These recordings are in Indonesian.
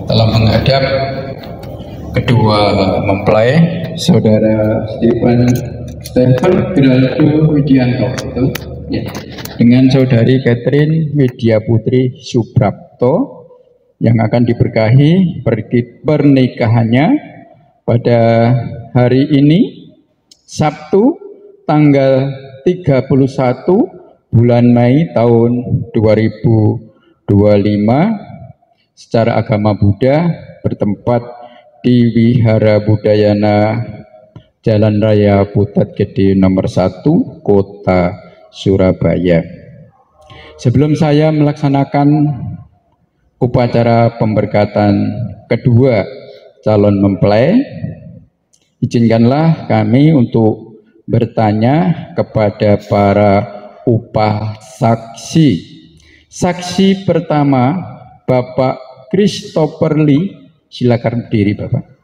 telah menghadap kedua mempelai, saudara Stephen Geraldo Widianto ya, dengan saudari Catherine Widya Putri Suprapto yang akan diberkahi pernikahannya pada hari ini Sabtu tanggal 31 bulan Mei tahun 2025 secara agama Buddha bertempat di Wihara Budayana Jalan Raya Putat Gede nomor 1 Kota Surabaya. Sebelum saya melaksanakan upacara pemberkatan kedua calon mempelai, izinkanlah kami untuk bertanya kepada para upasaksi. Saksi pertama Bapak Christopher Lee, silakan berdiri Bapak.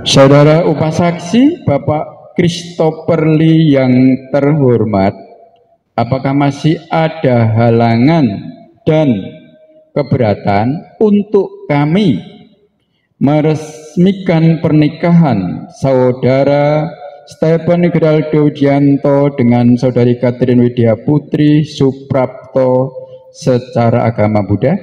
Saudara upasaksi Bapak Christopher Lee yang terhormat, apakah masih ada halangan dan keberatan untuk kami meresmikan pernikahan saudara Stephen Geraldo Widianto dengan saudari Catherine Widya Putri Suprapto secara agama Buddha?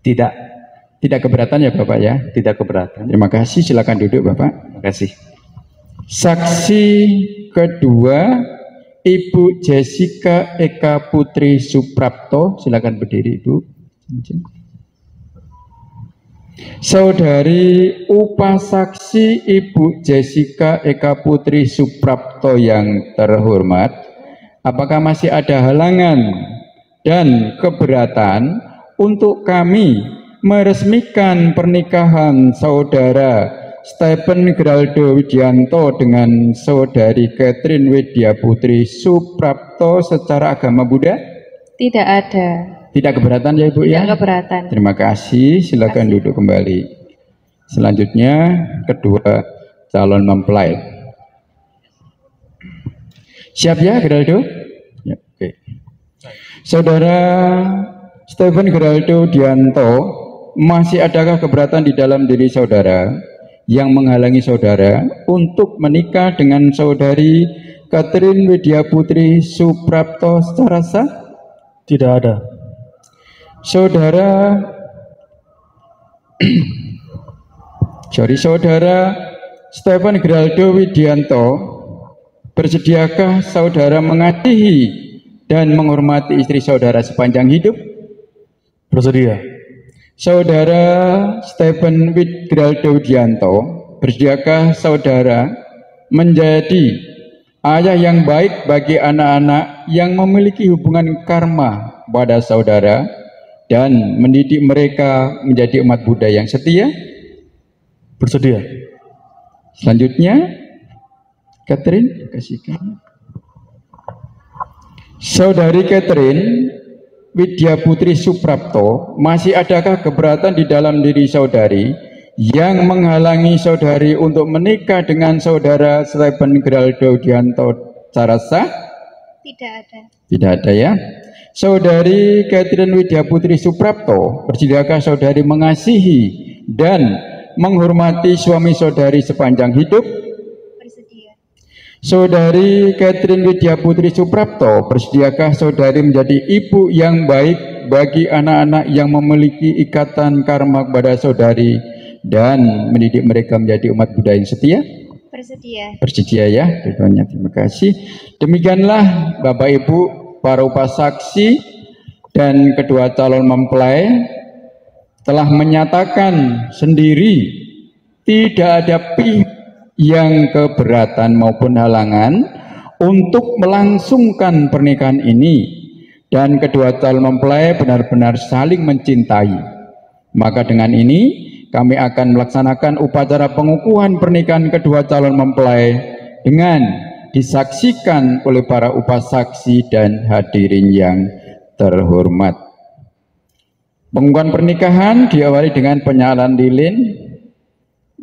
Tidak keberatan ya Bapak ya? Tidak keberatan. Terima kasih, silakan duduk Bapak. Terima kasih. Saksi kedua Ibu Jessica Eka Putri Suprapto, silakan berdiri Ibu. Saudari upasaksi Ibu Jessica Eka Putri Suprapto yang terhormat, apakah masih ada halangan dan keberatan untuk kami meresmikan pernikahan saudara Stephen Geraldo Widianto dengan saudari Catherine Widya Putri Suprapto secara agama Buddha? Tidak ada. Tidak keberatan ya Ibu ya? Tidak keberatan. Terima kasih, silakan duduk kembali. Selanjutnya kedua calon mempelai. Siap ya Geraldo? Ya, oke. Saudara Stephen Geraldo Widianto, masih adakah keberatan di dalam diri saudara yang menghalangi saudara untuk menikah dengan saudari Catherine Widya Putri Suprapto secara sah? Tidak ada. Saudara Stephen Geraldo Widianto, bersediakah saudara mengasihi dan menghormati istri saudara sepanjang hidup? Bersedia. Saudara Stephen Geraldo Widianto, bersediakah saudara menjadi ayah yang baik bagi anak-anak yang memiliki hubungan karma pada saudara dan mendidik mereka menjadi umat Buddha yang setia? Bersedia. Selanjutnya Catherine, kasihkan. Saudari Catherine Widya Putri Suprapto, masih adakah keberatan di dalam diri saudari yang menghalangi saudari untuk menikah dengan saudara Stephen Geraldo Widianto secara sah? Tidak ada. Tidak ada ya. Saudari Catherine Widya Putri Suprapto, bersediakah saudari mengasihi dan menghormati suami saudari sepanjang hidup? Bersedia. Saudari Catherine Widya Putri Suprapto, bersediakah saudari menjadi ibu yang baik bagi anak-anak yang memiliki ikatan karma kepada saudari dan mendidik mereka menjadi umat Buddha yang setia? Bersedia. Bersedia ya. Terima kasih. Demikianlah Bapak Ibu para upasaksi dan kedua calon mempelai telah menyatakan sendiri tidak ada pihak yang keberatan maupun halangan untuk melangsungkan pernikahan ini, dan kedua calon mempelai benar-benar saling mencintai. Maka dengan ini kami akan melaksanakan upacara pengukuhan pernikahan kedua calon mempelai dengan disaksikan oleh para upasaksi dan hadirin yang terhormat. Pengukuhan pernikahan diawali dengan penyalaan lilin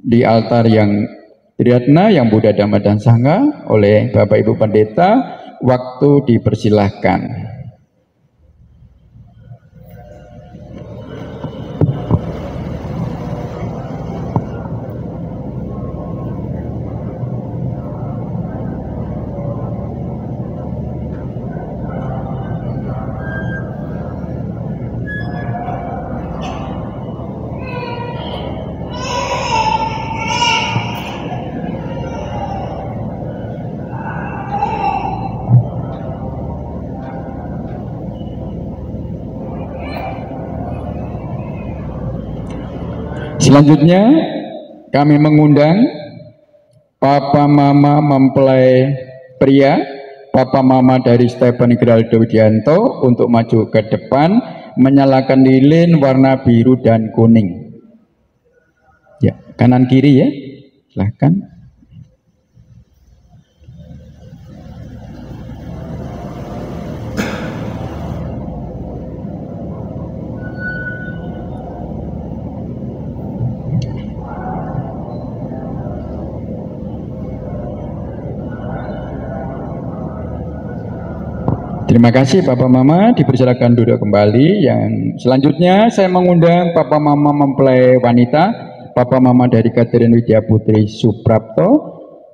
di altar yang Triratna, yang Buddha, Dhamma, dan Sangha oleh Bapak Ibu Pendeta. Waktu dipersilahkan. Selanjutnya kami mengundang Papa Mama mempelai pria, Papa Mama dari Stephen Geraldo Widianto untuk maju ke depan menyalakan lilin warna biru dan kuning. Ya, kanan kiri ya, silahkan. Terima kasih Papa Mama, dipersilakan duduk kembali. Yang selanjutnya saya mengundang Papa Mama mempelai wanita, Papa Mama dari Catherine Widya Putri Suprapto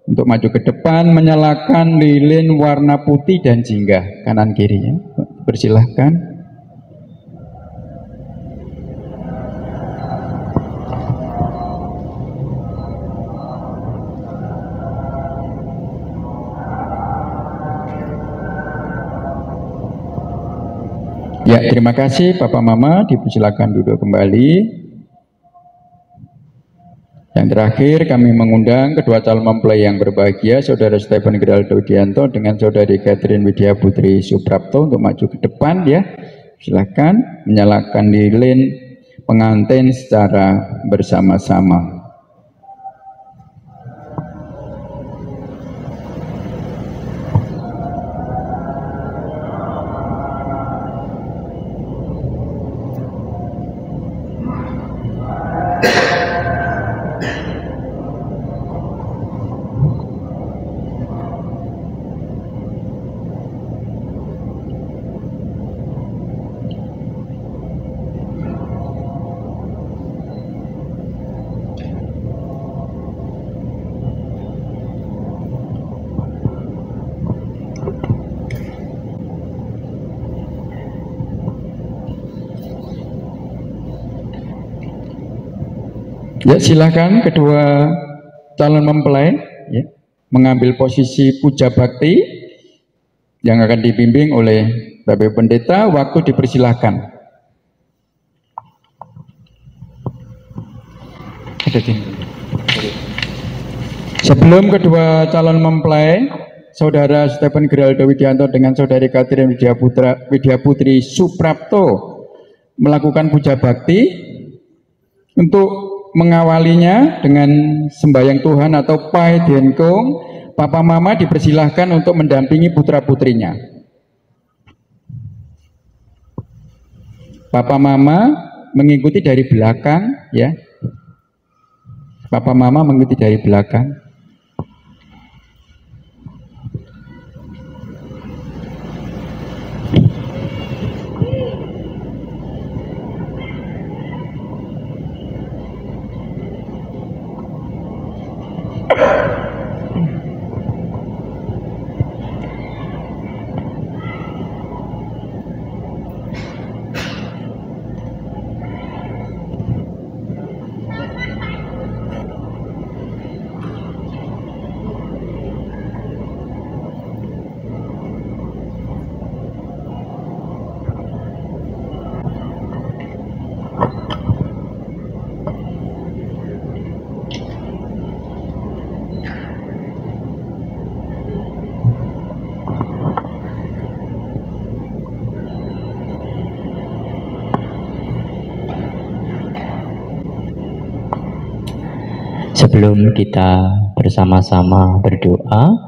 untuk maju ke depan menyalakan lilin warna putih dan jingga kanan kirinya. Persilahkan. Ya, terima kasih Papa Mama, dipersilakan duduk kembali. Yang terakhir kami mengundang kedua calon mempelai yang berbahagia, Saudara Stephen Geraldo Widianto dengan Saudari Catherine Widya Putri Suprapto untuk maju ke depan ya. Silakan menyalakan lilin pengantin secara bersama-sama. Ya, silakan kedua calon mempelai ya, mengambil posisi puja bakti yang akan dibimbing oleh Bapak Pendeta. Waktu dipersilahkan. Sebelum kedua calon mempelai, Saudara Stephen Geraldo Widianto dengan Saudari Catherine Widya Putri Suprapto melakukan puja bakti, untuk mengawalinya dengan sembahyang Tuhan atau Pai Denkong, Papa Mama dipersilahkan untuk mendampingi putra-putrinya. Papa Mama mengikuti dari belakang ya. Papa Mama mengikuti dari belakang. Sebelum kita bersama-sama berdoa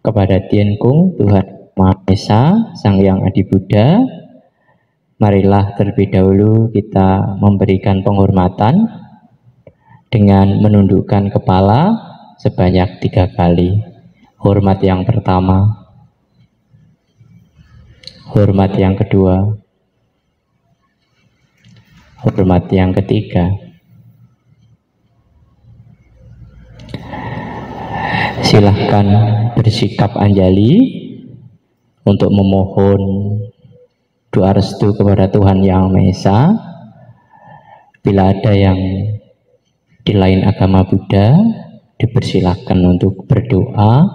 kepada Tien Kung Tuhan Maha Esa, Sang Hyang Adi Buddha, marilah terlebih dahulu kita memberikan penghormatan dengan menundukkan kepala sebanyak 3 kali. Hormat yang pertama, hormat yang kedua, hormat yang ketiga. Silahkan bersikap anjali untuk memohon doa restu kepada Tuhan Yang Maha Esa. Bila ada yang di lain agama Buddha, dipersilahkan untuk berdoa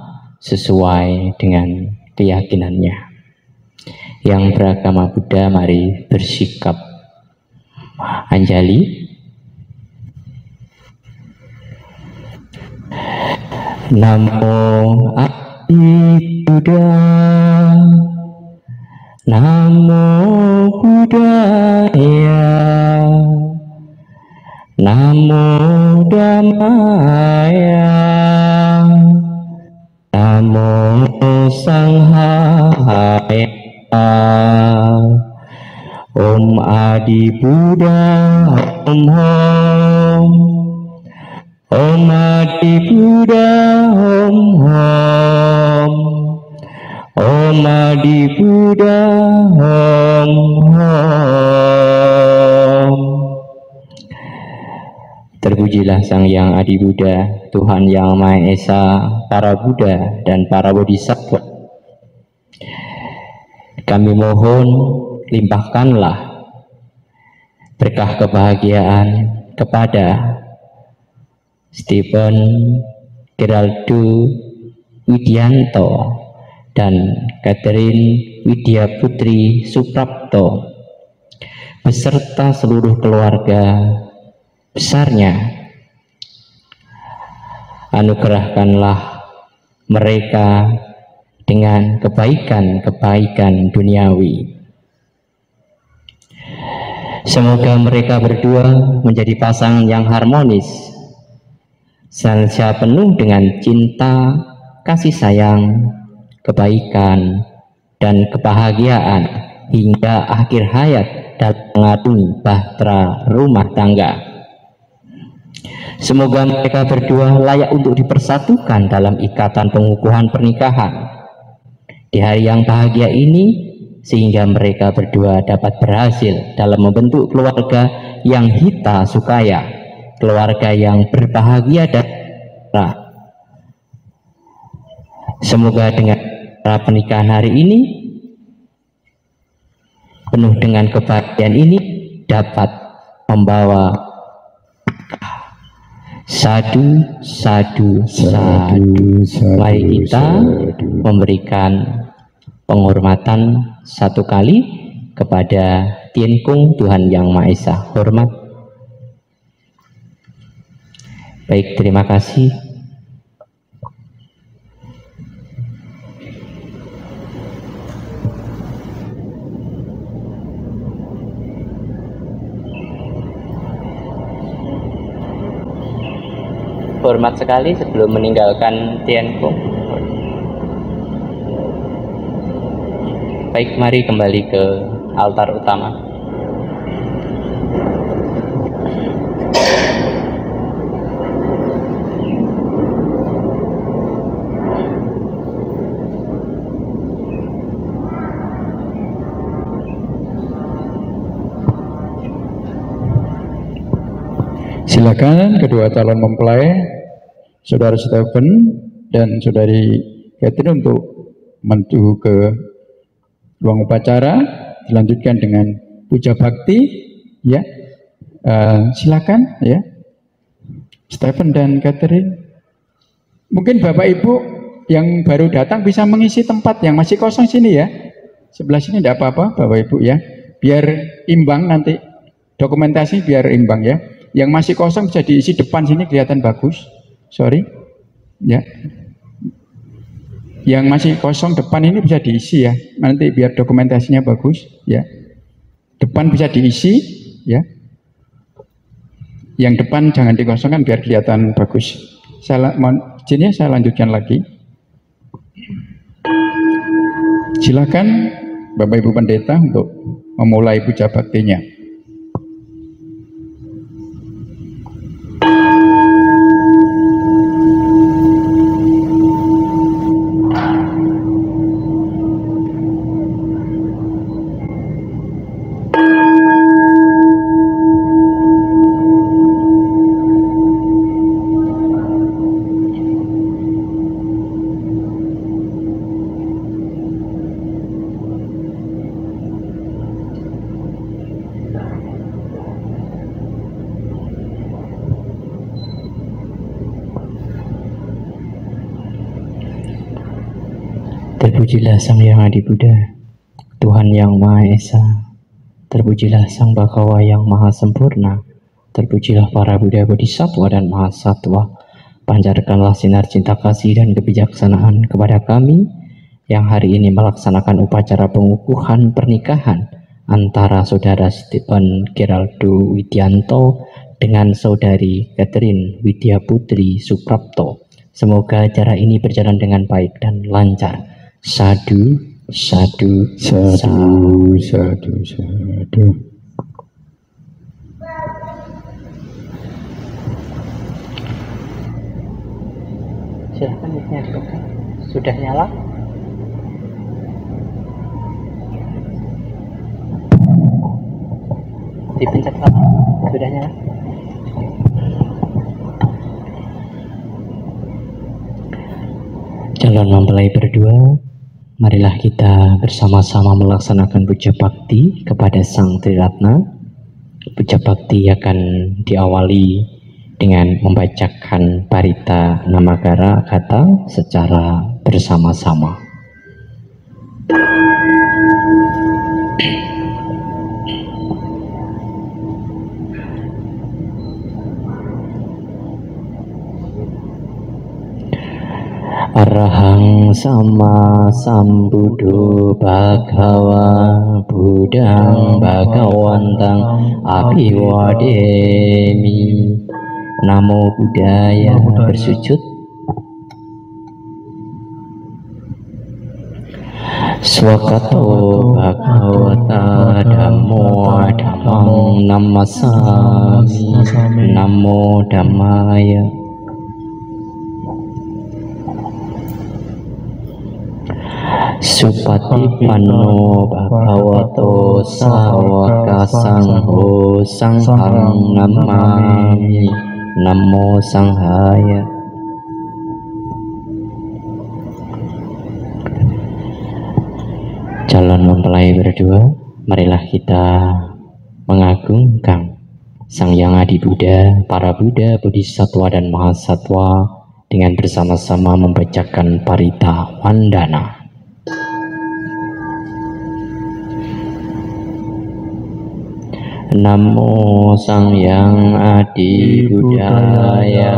sesuai dengan keyakinannya. Yang beragama Buddha, mari bersikap anjali. Namo Adi Buddha, Namo Buddhaya, Namo Dhammaya, Namo Sanghaya. Om Adi Buddha, Om Om. Om Adi Buddha, Om Om. Om Adi Buddha, Om Om. Terpujilah Sang Yang Adi Buddha, Tuhan Yang Maha Esa, para Buddha dan para Bodhisattva. Kami mohon limpahkanlah berkah kebahagiaan kepada Stephen Geraldo Widianto dan Catherine Widya Putri Suprapto beserta seluruh keluarga besarnya. Anugerahkanlah mereka dengan kebaikan-kebaikan duniawi. Semoga mereka berdua menjadi pasangan yang harmonis, senantiasa penuh dengan cinta, kasih sayang, kebaikan, dan kebahagiaan hingga akhir hayat dalam mengarungi bahtera rumah tangga. Semoga mereka berdua layak untuk dipersatukan dalam ikatan pengukuhan pernikahan di hari yang bahagia ini, sehingga mereka berdua dapat berhasil dalam membentuk keluarga yang hita sukaya, keluarga yang berbahagia dan cerah. Semoga dengan pernikahan hari ini penuh dengan kebahagiaan ini dapat membawa sadu. Mari kita memberikan penghormatan satu kali kepada Tien Kung Tuhan Yang Maha Esa. Hormat. Baik, terima kasih. Hormat sekali sebelum meninggalkan Tien Kung. Baik, mari kembali ke altar utama. Silakan kedua calon mempelai, Saudara Stephen dan Saudari Catherine, untuk menuju ke ruang upacara, dilanjutkan dengan puja bakti, ya. Silakan, ya, Stephen dan Catherine. Mungkin Bapak Ibu yang baru datang bisa mengisi tempat yang masih kosong sini, ya. Sebelah sini tidak apa-apa, Bapak Ibu, ya. Biar imbang nanti dokumentasi, biar imbang, ya. Yang masih kosong bisa diisi depan sini, kelihatan bagus. Sorry, ya. Yang masih kosong depan ini bisa diisi, ya. Nanti biar dokumentasinya bagus, ya. Depan bisa diisi, ya. Yang depan jangan dikosongkan biar kelihatan bagus. Mohon izin, ya, saya lanjutkan lagi. Silakan Bapak Ibu Pendeta untuk memulai puja baktinya. Terpujilah Sang Hyang Adi Buddha, Tuhan yang Maha Esa. Terpujilah Sang Bhagawa yang Maha Sempurna. Terpujilah para Buddha Bodhisattva dan Mahasatwa. Pancarkanlah sinar cinta kasih dan kebijaksanaan kepada kami yang hari ini melaksanakan upacara pengukuhan pernikahan antara Saudara Stephen Geraldo Widianto dengan Saudari Catherine Widya Putri Suprapto. Semoga acara ini berjalan dengan baik dan lancar. Sadu, sadu, Sadu, sadu, sadu. Silahkan mic-nya dibuka. Sudah nyala? Dipencet lagi. Sudah nyala? Calon mempelai berdua, marilah kita bersama-sama melaksanakan puja bakti kepada Sang Triratna. Puja bakti akan diawali dengan membacakan parita namagara kata secara bersama-sama. Arahang sama sambuddho bhagava buddhang bhagawantang abhiwademi. Namo Buddhaya, bersujud. Swakato bhagavata dhammo dhammang namasami. Namo Dhammaya. Supatipanno bhagavato sawaka sangho sanghang namami. Namo Sanghaya. Calon mempelai berdua, marilah kita mengagungkan Sang Hyang Adi Buddha, para Buddha, Bodhisattva dan Mahasatwa dengan bersama-sama membacakan parita Wandana. Namo Sang Hyang Adi Buddhaya.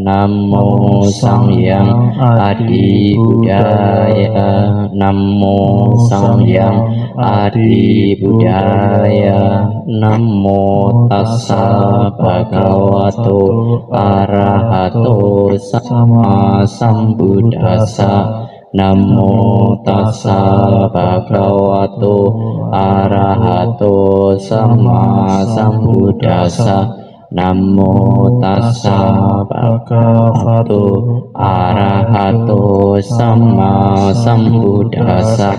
Namo Sang Hyang Adi Buddhaya. Namo Sang Hyang Adi Buddhaya. Namo Tassa Bhagavato Arahato Sama Sambuddhassa. Namo Tassa Bhagavato Arahato Sama Sambuddhassa. Namo Tassa Bhagavato Arahato Sama Sambuddhassa.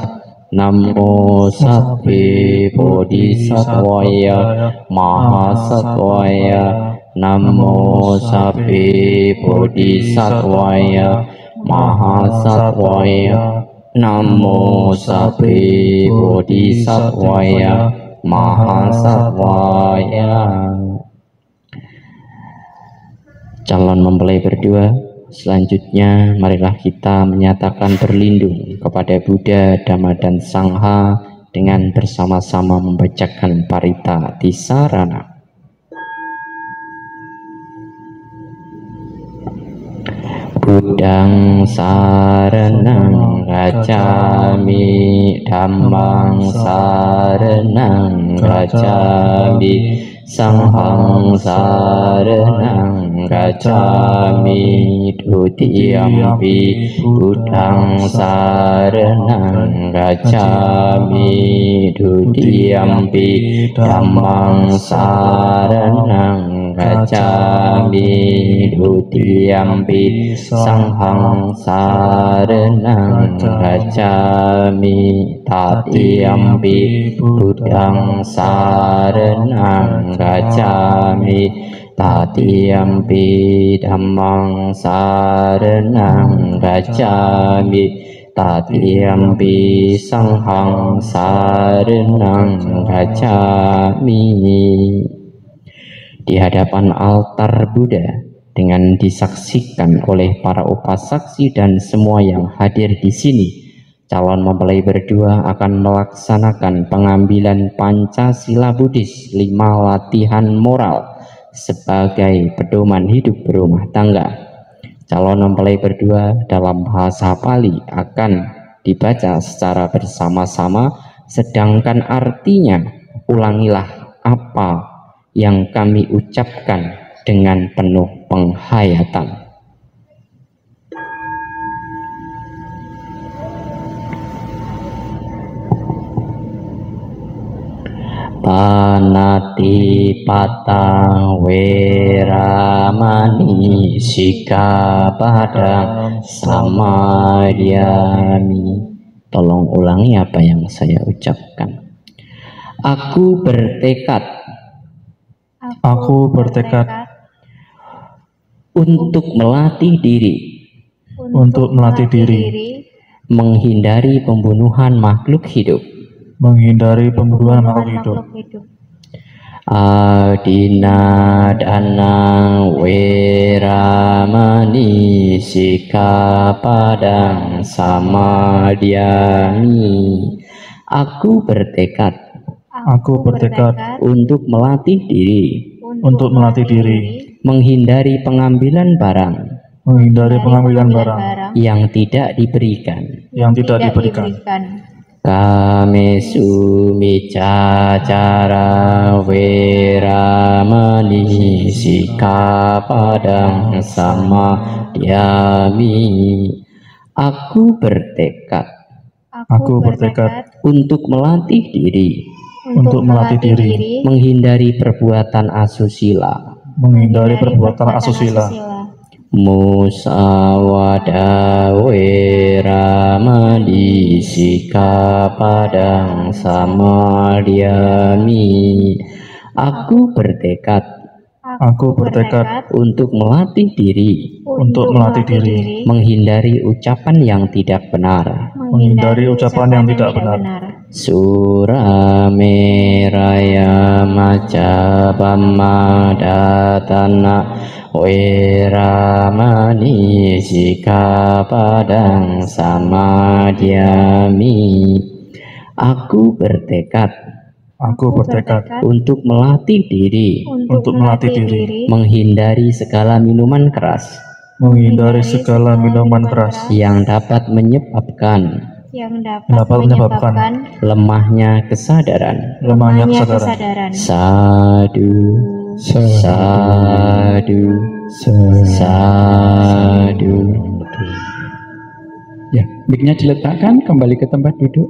Namo Sabbe Bodhisattvaya Mahasattvaya. Namo Sabbe Bodhisattvaya Mahasattvaya. Namo Sabbe Bodhisattvaya Mahasattvaya. Calon mempelai berdua, selanjutnya marilah kita menyatakan berlindung kepada Buddha, Dhamma dan Sangha dengan bersama-sama membacakan parita Tisarana. Buddhang saranang gacchami, Dhammang saranang gacchami, Sanghang saranang gacchami. Dutiyampi Buddhang saranang gacchami. Dutiyampi Dhammang saranang gacchami. Dutiyampi Sanghang saranang gacchami. Tatiyampi Buddhang saranang gacchami. Tatiyampi Dhammang saranang gacchami. Tatiyampi Sanghang saranang gacchami. Di hadapan altar Buddha dengan disaksikan oleh para upasaksi dan semua yang hadir di sini, calon mempelai berdua akan melaksanakan pengambilan Pancasila Buddhis 5 latihan moral sebagai pedoman hidup berumah tangga. Calon mempelai berdua dalam bahasa Pali akan dibaca secara bersama-sama, sedangkan artinya ulangilah apa yang kami ucapkan dengan penuh penghayatan. Panati pata weramani sikapadang samadhyami. Tolong ulangi apa yang saya ucapkan. Aku bertekad untuk melatih diri menghindari pembunuhan makhluk hidup. Adina dana weramani sikapadang samadhyami. Aku bertekad untuk melatih diri menghindari pengambilan barang yang tidak diberikan. Kamesu micacara weramani sikapadang samadhyami. Aku bertekad untuk melatih diri menghindari perbuatan asusila. Musawada weramani sikapadang samadhyami. Aku bertekad untuk melatih diri menghindari ucapan yang tidak benar. Surameraya maca pamadatana weramani sikapadang samadhyami. Aku bertekad untuk melatih diri menghindari segala minuman keras yang dapat menyebabkan lemahnya kesadaran. Sadu, sadu, sadu. Ya, mic-nya diletakkan kembali ke tempat duduk.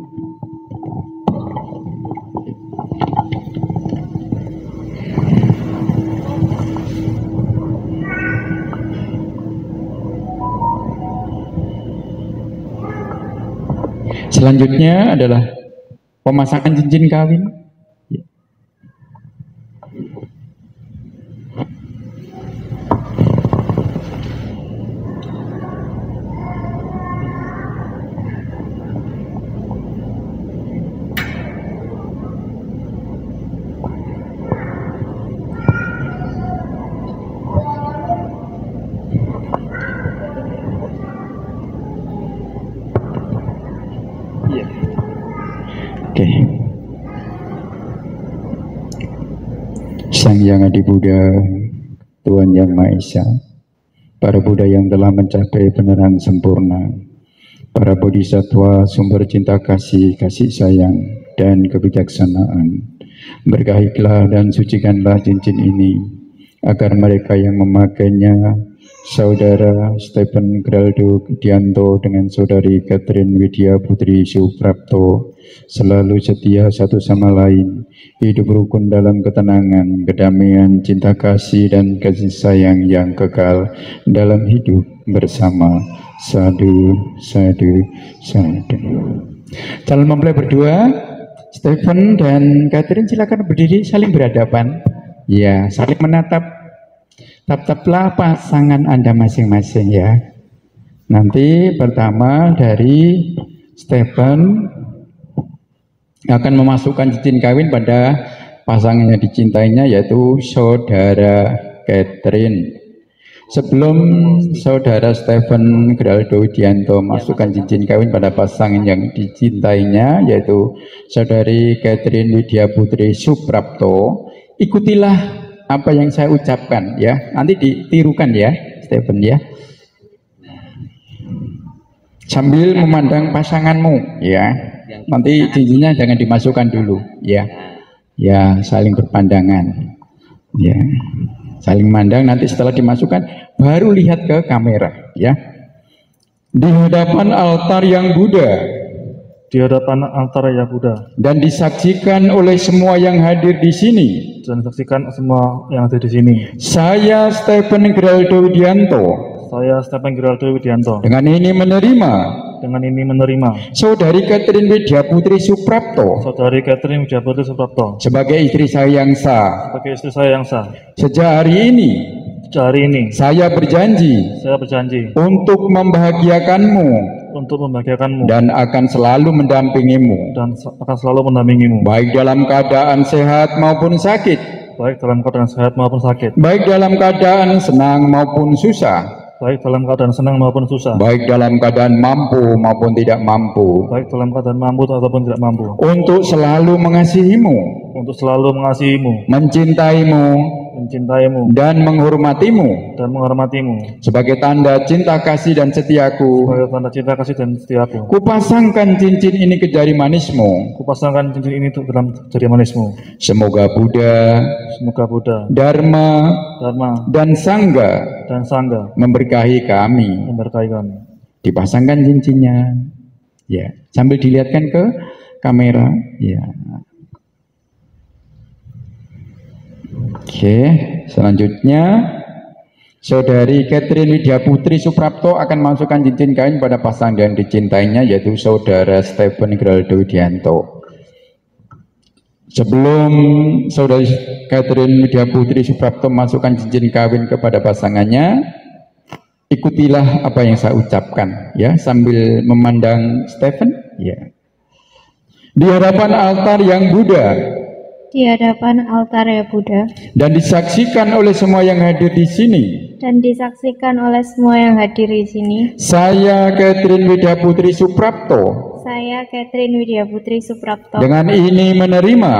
Selanjutnya adalah pemasangan cincin kawin. Oke. Sang Yang Adi Buddha, Tuhan Yang Maha Esa, para Buddha yang telah mencapai penerangan sempurna, para bodhisattva sumber cinta kasih, kasih sayang, dan kebijaksanaan, berkahilah dan sucikanlah cincin ini, agar mereka yang memakainya, Saudara Stephen Geraldo Dianto dengan Saudari Catherine Widya Putri Suprapto, selalu setia satu sama lain, hidup rukun dalam ketenangan, kedamaian, cinta kasih, dan kasih sayang yang kekal dalam hidup bersama. Sadu, sadu, sadu. Calon mempelai berdua, Stephen dan Catherine, silakan berdiri saling berhadapan. Ya, saling menatap. Tataplah pasangan Anda masing-masing ya. Nanti pertama dari Stephen akan memasukkan cincin kawin pada pasangan yang dicintainya, yaitu Saudara Catherine. Sebelum saudara Stephen Geraldo Widianto masukkan cincin kawin pada pasangan yang dicintainya, yaitu saudari Catherine Widya Putri Suprapto, ikutilah apa yang saya ucapkan ya. Nanti ditirukan ya, Stephen ya. Sambil memandang pasanganmu ya. Nanti cincinnya jangan dimasukkan dulu ya. Ya, saling berpandangan. Ya. Saling mandang, nanti setelah dimasukkan baru lihat ke kamera ya. Di hadapan altar yang Buddha, di hadapan altar yang Buddha, dan disaksikan oleh semua yang hadir di sini, dan saksikan semua yang ada di sini. Saya Stephen Geraldo Widianto, Saya Stephen Geraldo Widianto, dengan ini menerima saudari Catherine Widya Putri Suprapto saudari Catherine Widya Putri Suprapto sebagai istri saya yang sah. sebagai istri saya yang sah. Sejak hari ini saya berjanji untuk membahagiakanmu dan akan selalu mendampingimu, baik dalam keadaan sehat maupun sakit, baik dalam keadaan sehat maupun sakit, baik dalam keadaan senang maupun susah, baik dalam keadaan senang maupun susah, baik dalam keadaan mampu maupun tidak mampu, baik dalam keadaan mampu ataupun tidak mampu, untuk selalu mengasihimu, mencintaimu, dan menghormatimu sebagai tanda cinta kasih dan setiaku. Kupasangkan cincin ini ke jari manismu. Semoga Buddha, Dharma, dan Sangha memberkahi kami. Dipasangkan cincinnya ya, sambil dilihatkan ke kamera ya. Oke, selanjutnya saudari Catherine Widya Putri Suprapto akan masukkan cincin kawin pada pasangan yang dicintainya, yaitu saudara Stephen Geraldo Widianto. Sebelum saudari Catherine Widya Putri Suprapto masukkan cincin kawin kepada pasangannya, ikutilah apa yang saya ucapkan ya, sambil memandang Stephen ya. Di hadapan altar yang Buddha, dan disaksikan oleh semua yang hadir di sini, saya Catherine Widya Putri Suprapto, dengan ini menerima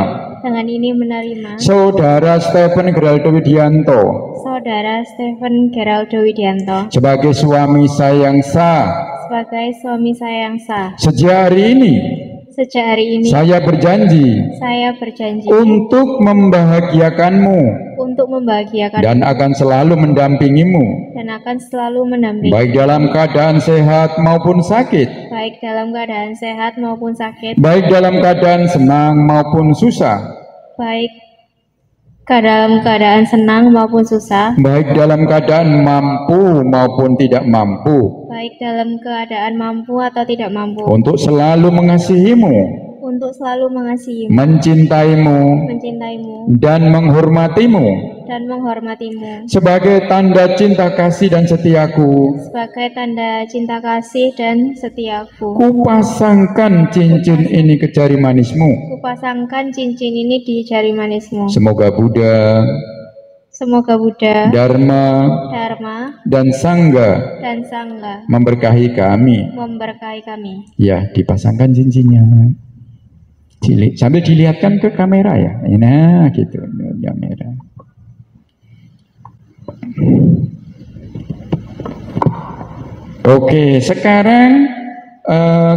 saudara Stephen Geraldo Widianto sebagai suami saya yang sah. Sejak hari ini saya berjanji untuk membahagiakanmu dan akan selalu mendampingimu, baik dalam keadaan sehat maupun sakit, baik dalam keadaan senang maupun susah, baik dalam keadaan mampu maupun tidak mampu, untuk selalu mengasihimu, mencintaimu, dan menghormatimu sebagai tanda cinta kasih dan setiaku. Kupasangkan cincin ini ke jari manismu. Semoga Buddha, Dharma, dan Sangha memberkahi kami. Ya, dipasangkan cincinnya. Sambil dilihatkan ke kamera ya. Nah, gitu. Kamera. Oke, sekarang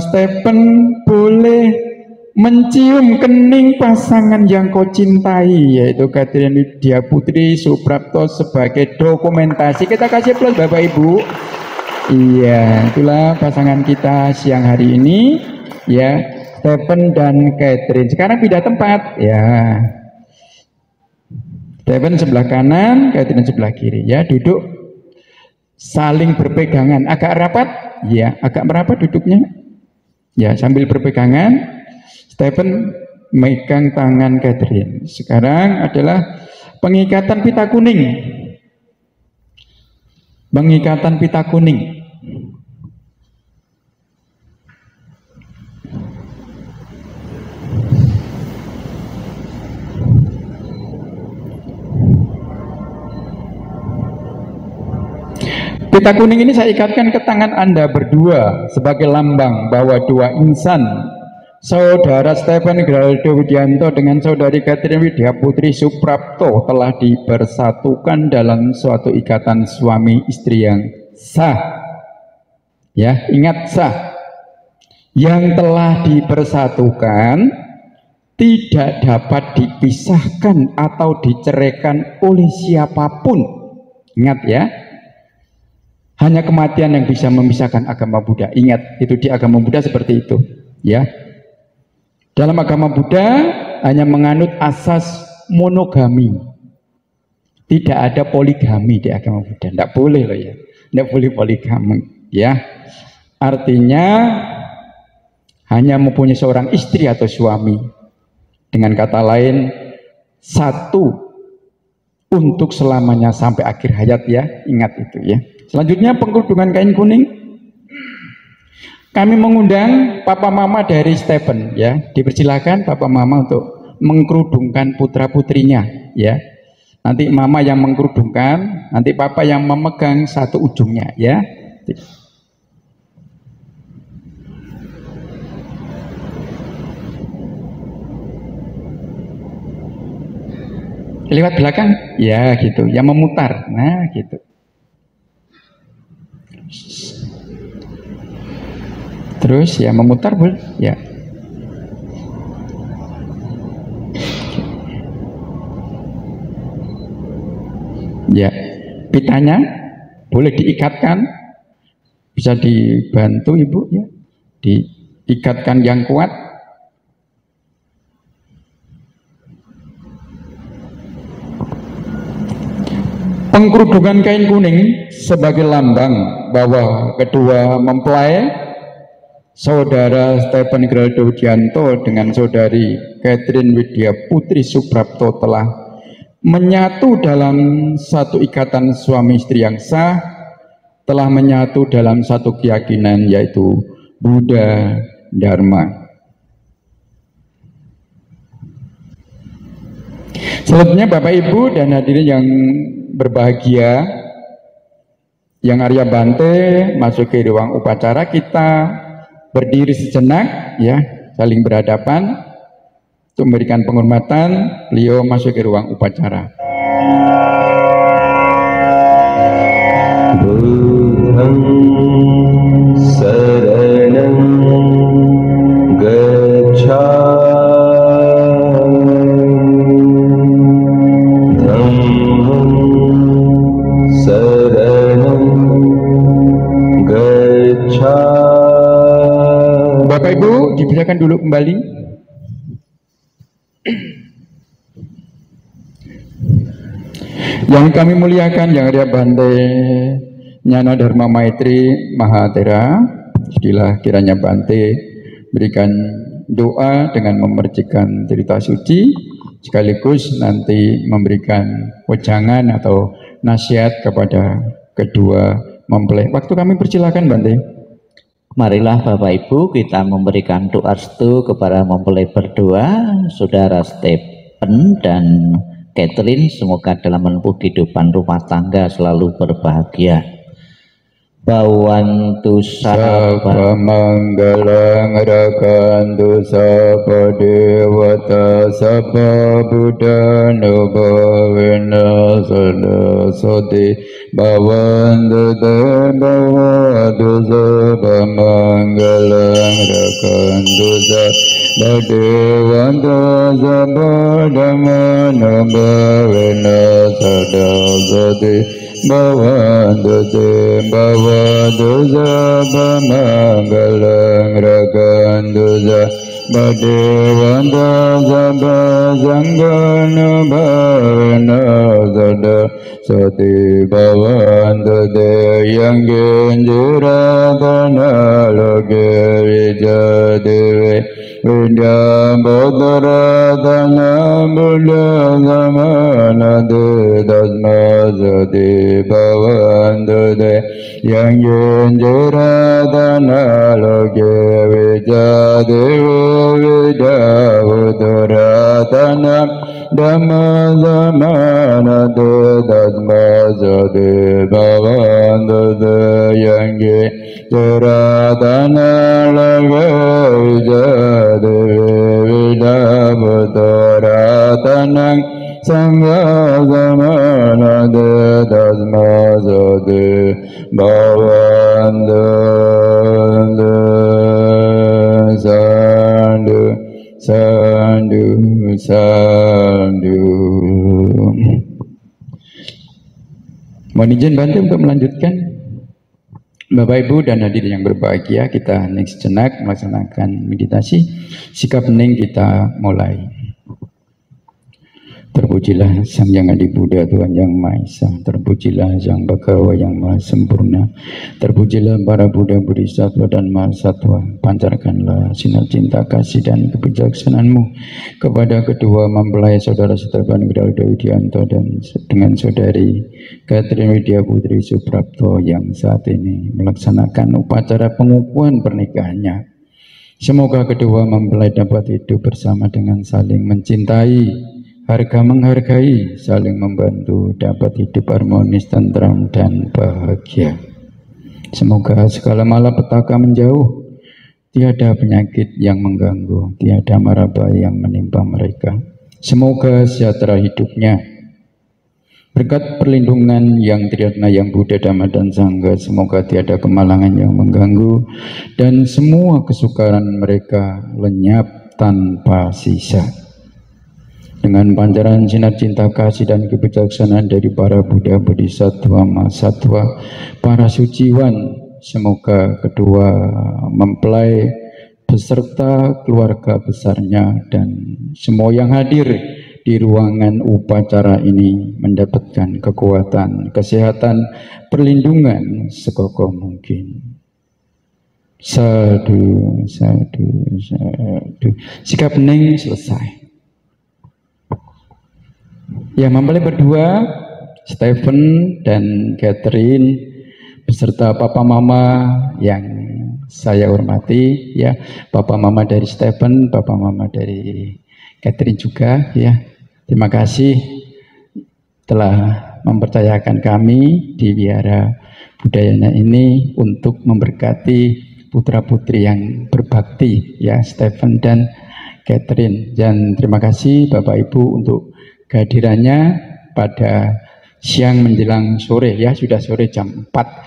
Stephen boleh mencium kening pasangan yang kau cintai, yaitu Catherine Widya Putri Suprapto, sebagai dokumentasi. Kita kasih plus Bapak Ibu. Iya, itulah pasangan kita siang hari ini ya, Stephen dan Catherine. Sekarang pindah tempat ya. Stephen sebelah kanan, Catherine sebelah kiri ya, duduk saling berpegangan, agak rapat ya, agak merapat duduknya ya, sambil berpegangan. Stephen megang tangan Catherine. Sekarang adalah pengikatan pita kuning. Pengikatan pita kuning. Pita kuning ini saya ikatkan ke tangan Anda berdua sebagai lambang bahwa dua insan, Saudara Stephen Geraldo Widianto dengan Saudari Catherine Widya Putri Suprapto, telah dipersatukan dalam suatu ikatan suami istri yang sah. Ya, ingat sah. Yang telah dipersatukan tidak dapat dipisahkan atau diceraikan oleh siapapun. Ingat ya. Hanya kematian yang bisa memisahkan agama Buddha. Ingat, itu di agama Buddha seperti itu, ya. Dalam agama Buddha hanya menganut asas monogami. Tidak ada poligami di agama Buddha. Tidak boleh loh ya. Tidak boleh poligami, ya. Artinya hanya mempunyai seorang istri atau suami. Dengan kata lain, satu untuk selamanya sampai akhir hayat, ya. Ingat itu ya. Selanjutnya pengkerudungan kain kuning. Kami mengundang papa mama dari Stephen, ya. Dipersilakan papa mama untuk mengkerudungkan putra putrinya, ya. Nanti mama yang mengkerudungkan, nanti papa yang memegang satu ujungnya, ya. Lewat belakang, ya gitu. Yang memutar, nah gitu. Terus ya memutar boleh, ya. Ya, pitanya boleh diikatkan, bisa dibantu ibu ya, diikatkan yang kuat. Pengkerudungan kain kuning sebagai lambang bahwa kedua mempelai, Saudara Stephen Geraldo Widianto dengan Saudari Catherine Widya Putri Suprapto telah menyatu dalam satu ikatan suami istri yang sah, telah menyatu dalam satu keyakinan yaitu Buddha Dharma. Selanjutnya Bapak Ibu dan hadirin yang berbahagia, yang Arya Bante masuk ke ruang upacara, kita berdiri sejenak ya, saling berhadapan untuk memberikan penghormatan. Beliau masuk ke ruang upacara. Buddhang saranam gacchami, dhammam saranam gacchami. Bapak Ibu dipersilakan dulu kembali. Yang kami muliakan Yang Arya Bante Nyana Dharma Maitri Mahatera, jadilah kiranya Bante berikan doa dengan memercikan cerita suci, sekaligus nanti memberikan wejangan atau nasihat kepada kedua mempelai. Waktu kami persilakan Bante. Marilah Bapak Ibu kita memberikan doa restu kepada mempelai berdua, Saudara Stephen dan Catherine, semoga dalam menempuh kehidupan rumah tangga selalu berbahagia. Bawantu Sabha manggalang rakantu sabha dewata sabha buddha nubhavena saraswati bawantu bhavatu sabha manggalang rakantu sabha dewata sabha dhamma nubhavena saraswati bawantu bhavatu sabha manggalang rakantu sabha dewata sabha sangha nubhavena saraswati bawantu yang genjiratana loke vijadewe vidya bodharatana buddha samanade dasmasati bawantu yang genjiratana loke vijadewe vidya bodharatana dhamma samanade dasmasati bawantu yang ge Jaratana lagai jade Vidabutaratanang Sangha zamana de dasma zade Bhavanda sandu sandu sandu. Mohon izin bantu untuk melanjutkan. Bapak Ibu dan hadirin yang berbahagia, kita next sejenak melaksanakan meditasi. Sikap hening kita mulai. Terpujilah Sang Yang Adi Buddha Tuhan Yang Maha Esa. Terpujilah Sang Bhagawa Yang Maha Sempurna. Terpujilah para Buddha, Bodhisattva dan Mahasatwa. Pancarkanlah sinar cinta kasih dan kebijaksanaan-Mu kepada kedua mempelai saudara Setepan Wirauda Widianto dan dengan saudari Catherine Widya Putri Suprapto yang saat ini melaksanakan upacara pengukuhan pernikahannya. Semoga kedua mempelai dapat hidup bersama dengan saling mencintai, harga menghargai, saling membantu, dapat hidup harmonis, tentram dan bahagia. Semoga segala malapetaka menjauh, tiada penyakit yang mengganggu, tiada mara bahaya yang menimpa mereka. Semoga sejahtera hidupnya, berkat perlindungan yang triatna yang Buddha, Dhamma dan Sangha. Semoga tiada kemalangan yang mengganggu dan semua kesukaran mereka lenyap tanpa sisa. Dengan pancaran sinar cinta kasih dan kebijaksanaan dari para Buddha, Bodhisattva, Mahasatwa, para suciwan, semoga kedua mempelai beserta keluarga besarnya dan semua yang hadir di ruangan upacara ini mendapatkan kekuatan, kesehatan, perlindungan sekokoh mungkin. Sadu, sadu, sadu. Sikap hening selesai. Yang mempelai berdua, Stephen dan Catherine beserta papa mama yang saya hormati, ya, papa mama dari Stephen, papa mama dari Catherine juga, ya. Terima kasih telah mempercayakan kami di Wihara Budayana ini untuk memberkati putra-putri yang berbakti, ya, Stephen dan Catherine. Dan terima kasih Bapak Ibu untuk kehadirannya pada siang menjelang sore, ya, sudah sore jam 4.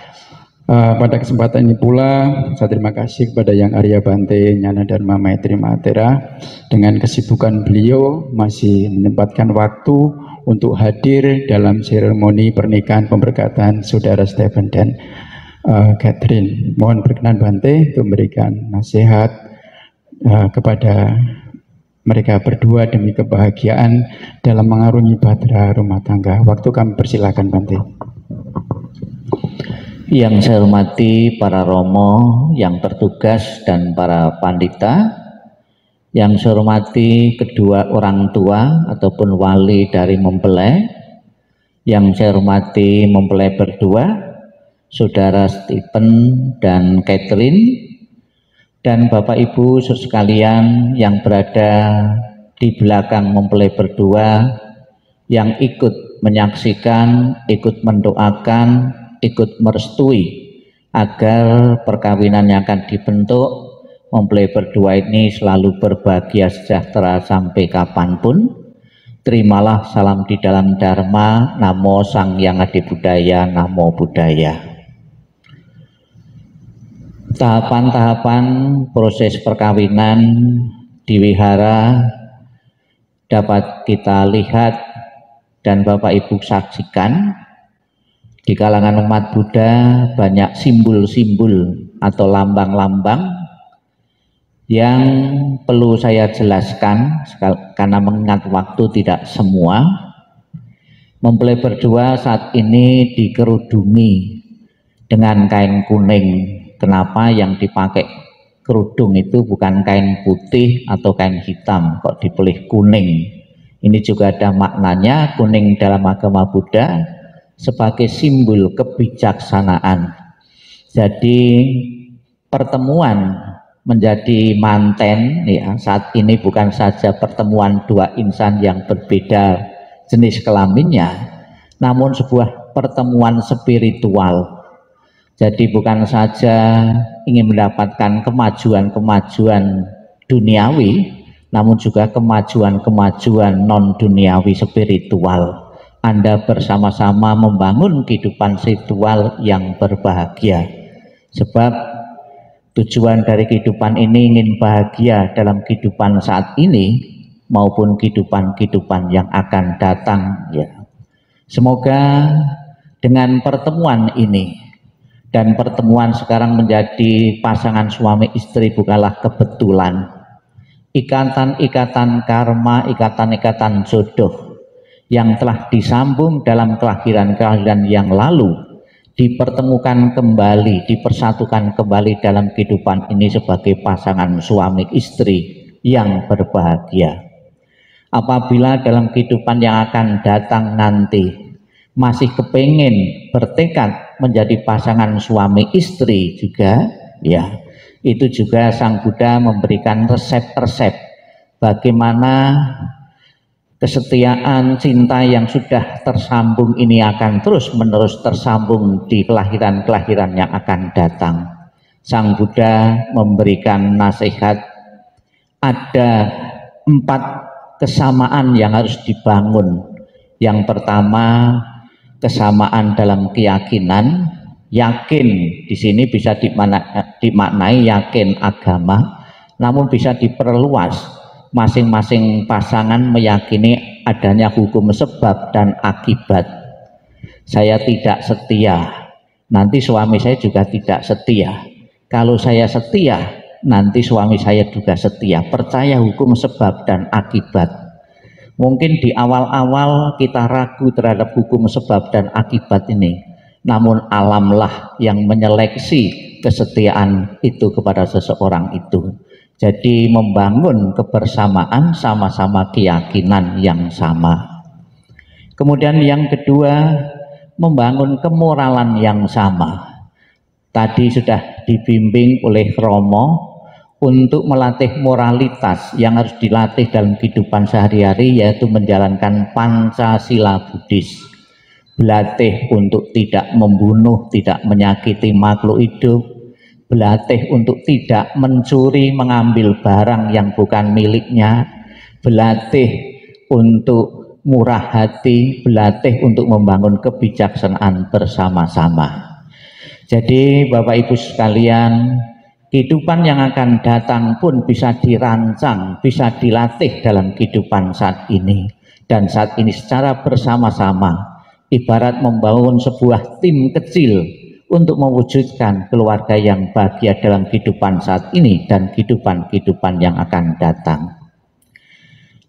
Pada kesempatan ini pula saya terima kasih kepada Yang Arya Bante Nyana Dharma Maitri Mahatera. Dengan kesibukan beliau masih menyempatkan waktu untuk hadir dalam seremoni pernikahan pemberkatan saudara Stephen dan Catherine. Mohon berkenan Bante untuk memberikan nasihat kepada mereka berdua demi kebahagiaan dalam mengarungi bahtera rumah tangga. Waktu kami persilakan Bante. Yang saya hormati para romo yang bertugas dan para pandita, yang saya hormati kedua orang tua ataupun wali dari mempelai, yang saya hormati mempelai berdua, saudara Stephen dan Catherine, dan Bapak Ibu sekalian yang berada di belakang mempelai berdua, yang ikut menyaksikan, ikut mendoakan, ikut merestui agar perkawinan yang akan dibentuk mempelai berdua ini selalu berbahagia sejahtera sampai kapanpun. Terimalah salam di dalam Dharma. Namo Sang Yang Adi Buddhaya, Namo Buddhaya. Tahapan-tahapan proses perkawinan di wihara dapat kita lihat dan Bapak Ibu saksikan. Di kalangan umat Buddha banyak simbol-simbol atau lambang-lambang yang perlu saya jelaskan karena mengingat waktu tidak semua. Mempelai berdua saat ini dikerudungi dengan kain kuning. Kenapa yang dipakai kerudung itu bukan kain putih atau kain hitam, kok dipilih kuning? Ini juga ada maknanya. Kuning dalam agama Buddha sebagai simbol kebijaksanaan. Jadi pertemuan menjadi manten, ya, saat ini bukan saja pertemuan dua insan yang berbeda jenis kelaminnya, namun sebuah pertemuan spiritual Jadi bukan saja ingin mendapatkan kemajuan-kemajuan duniawi, namun juga kemajuan-kemajuan non-duniawi spiritual. Anda bersama-sama membangun kehidupan spiritual yang berbahagia. Sebab tujuan dari kehidupan ini ingin bahagia dalam kehidupan saat ini maupun kehidupan-kehidupan yang akan datang, ya. Semoga dengan pertemuan ini dan pertemuan sekarang menjadi pasangan suami istri bukanlah kebetulan. Ikatan-ikatan karma, ikatan-ikatan jodoh yang telah disambung dalam kelahiran-kelahiran yang lalu dipertemukan kembali, dipersatukan kembali dalam kehidupan ini sebagai pasangan suami istri yang berbahagia. Apabila dalam kehidupan yang akan datang nanti masih kepingin bertekad menjadi pasangan suami istri juga, ya, itu juga Sang Buddha memberikan resep-resep bagaimana kesetiaan cinta yang sudah tersambung ini akan terus-menerus tersambung di kelahiran-kelahiran yang akan datang. Sang Buddha memberikan nasihat, ada 4 kesamaan yang harus dibangun. Yang pertama, kesamaan dalam keyakinan. Yakin di sini bisa dimaknai yakin agama, namun bisa diperluas. Masing-masing pasangan meyakini adanya hukum sebab dan akibat. Saya tidak setia, nanti suami saya juga tidak setia. Kalau saya setia, nanti suami saya juga setia. Percaya hukum sebab dan akibat. Mungkin di awal-awal kita ragu terhadap hukum sebab dan akibat ini, namun alamlah yang menyeleksi kesetiaan itu kepada seseorang itu. Jadi membangun kebersamaan, sama-sama keyakinan yang sama. Kemudian yang kedua, membangun kemoralan yang sama. Tadi sudah dibimbing oleh Romo untuk melatih moralitas yang harus dilatih dalam kehidupan sehari-hari, yaitu menjalankan Pancasila Buddhis. Berlatih untuk tidak membunuh, tidak menyakiti makhluk hidup, berlatih untuk tidak mencuri, mengambil barang yang bukan miliknya, berlatih untuk murah hati, berlatih untuk membangun kebijaksanaan bersama-sama. Jadi Bapak Ibu sekalian, kehidupan yang akan datang pun bisa dirancang, bisa dilatih dalam kehidupan saat ini. Dan saat ini secara bersama-sama, ibarat membangun sebuah tim kecil untuk mewujudkan keluarga yang bahagia dalam kehidupan saat ini dan kehidupan-kehidupan yang akan datang.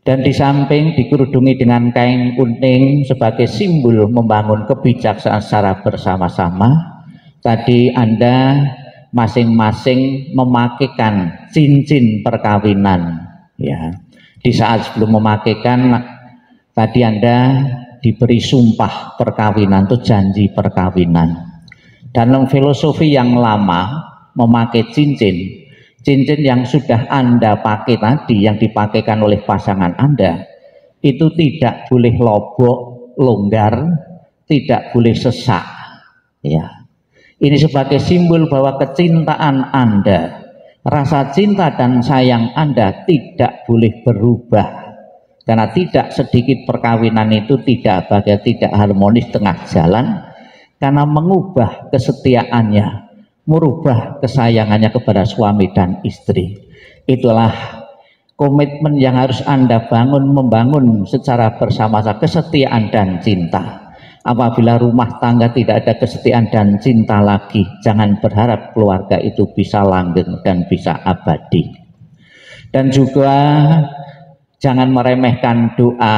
Dan di samping dikerudungi dengan kain kuning sebagai simbol membangun kebijaksanaan secara bersama-sama, tadi Anda masing-masing memakaikan cincin perkawinan, ya. Di saat sebelum memakaikan tadi Anda diberi sumpah perkawinan, itu janji perkawinan. Dalam filosofi yang lama memakai cincin yang sudah Anda pakai tadi, yang dipakaikan oleh pasangan Anda, itu tidak boleh lobok, longgar, tidak boleh sesak, ya. Ini sebagai simbol bahwa kecintaan Anda, rasa cinta dan sayang Anda tidak boleh berubah. Karena tidak sedikit perkawinan itu tidak bahagia, tidak harmonis tengah jalan, karena mengubah kesetiaannya, merubah kesayangannya kepada suami dan istri. Itulah komitmen yang harus Anda bangun, membangun secara bersama-sama kesetiaan dan cinta. Apabila rumah tangga tidak ada kesetiaan dan cinta lagi, jangan berharap keluarga itu bisa langgeng dan bisa abadi. Dan juga jangan meremehkan doa,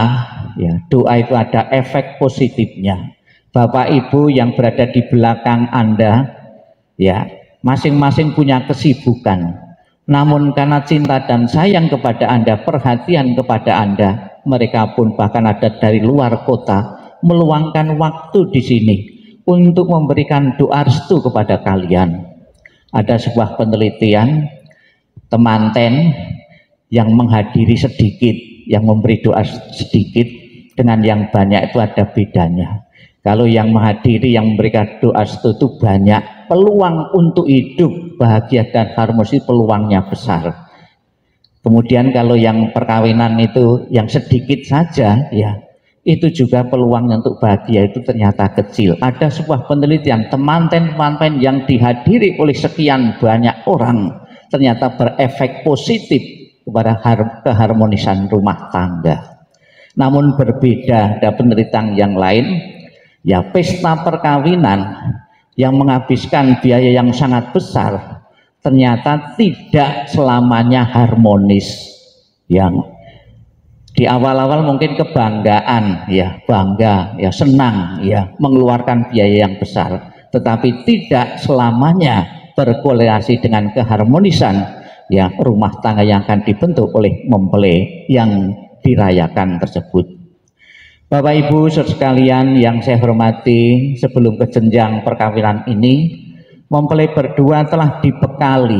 ya. Doa itu ada efek positifnya. Bapak Ibu yang berada di belakang Anda, ya, masing-masing punya kesibukan. Namun karena cinta dan sayang kepada Anda, perhatian kepada Anda, mereka pun bahkan ada dari luar kota meluangkan waktu di sini untuk memberikan doa restu kepada kalian. Ada sebuah penelitian, temanten yang menghadiri sedikit, yang memberi doa sedikit dengan yang banyak itu ada bedanya. Kalau yang menghadiri, yang memberikan doa restu itu banyak, peluang untuk hidup bahagia dan harmonis peluangnya besar. Kemudian kalau yang perkawinan itu yang sedikit saja, ya itu juga peluangnya untuk bahagia itu ternyata kecil. Ada sebuah penelitian temanten-temanten yang dihadiri oleh sekian banyak orang ternyata berefek positif kepada keharmonisan rumah tangga. Namun berbeda, ada penelitian yang lain, ya pesta perkawinan yang menghabiskan biaya yang sangat besar ternyata tidak selamanya harmonis. Yang di awal-awal mungkin kebanggaan, ya bangga, ya senang, ya mengeluarkan biaya yang besar, tetapi tidak selamanya berkorelasi dengan keharmonisan ya rumah tangga yang akan dibentuk oleh mempelai yang dirayakan tersebut. Bapak Ibu saudara sekalian yang saya hormati, sebelum ke jenjang perkawinan ini, mempelai berdua telah dibekali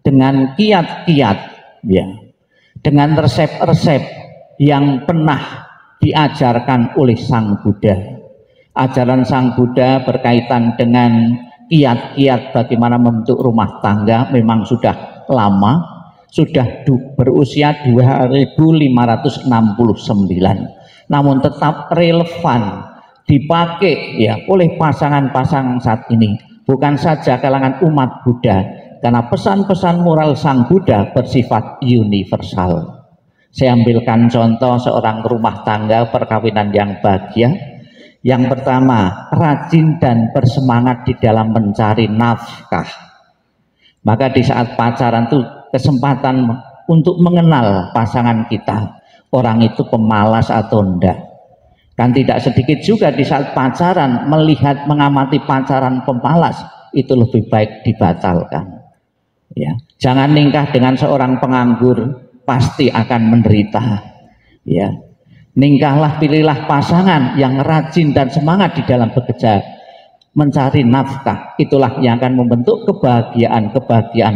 dengan kiat-kiat, ya, dengan resep-resep yang pernah diajarkan oleh Sang Buddha. Ajaran Sang Buddha berkaitan dengan kiat-kiat bagaimana membentuk rumah tangga memang sudah lama, sudah berusia 2569, namun tetap relevan dipakai ya oleh pasangan-pasangan saat ini, bukan saja kalangan umat Buddha, karena pesan-pesan moral Sang Buddha bersifat universal. Saya ambilkan contoh seorang rumah tangga perkawinan yang bahagia. Yang pertama, rajin dan bersemangat di dalam mencari nafkah. Maka di saat pacaran itu kesempatan untuk mengenal pasangan kita, orang itu pemalas atau enggak. Kan tidak sedikit juga di saat pacaran melihat mengamati pacaran pemalas, itu lebih baik dibatalkan. Ya, jangan nikah dengan seorang penganggur, pasti akan menderita. Ya, nikahlah, pilihlah pasangan yang rajin dan semangat di dalam bekerja mencari nafkah. Itulah yang akan membentuk kebahagiaan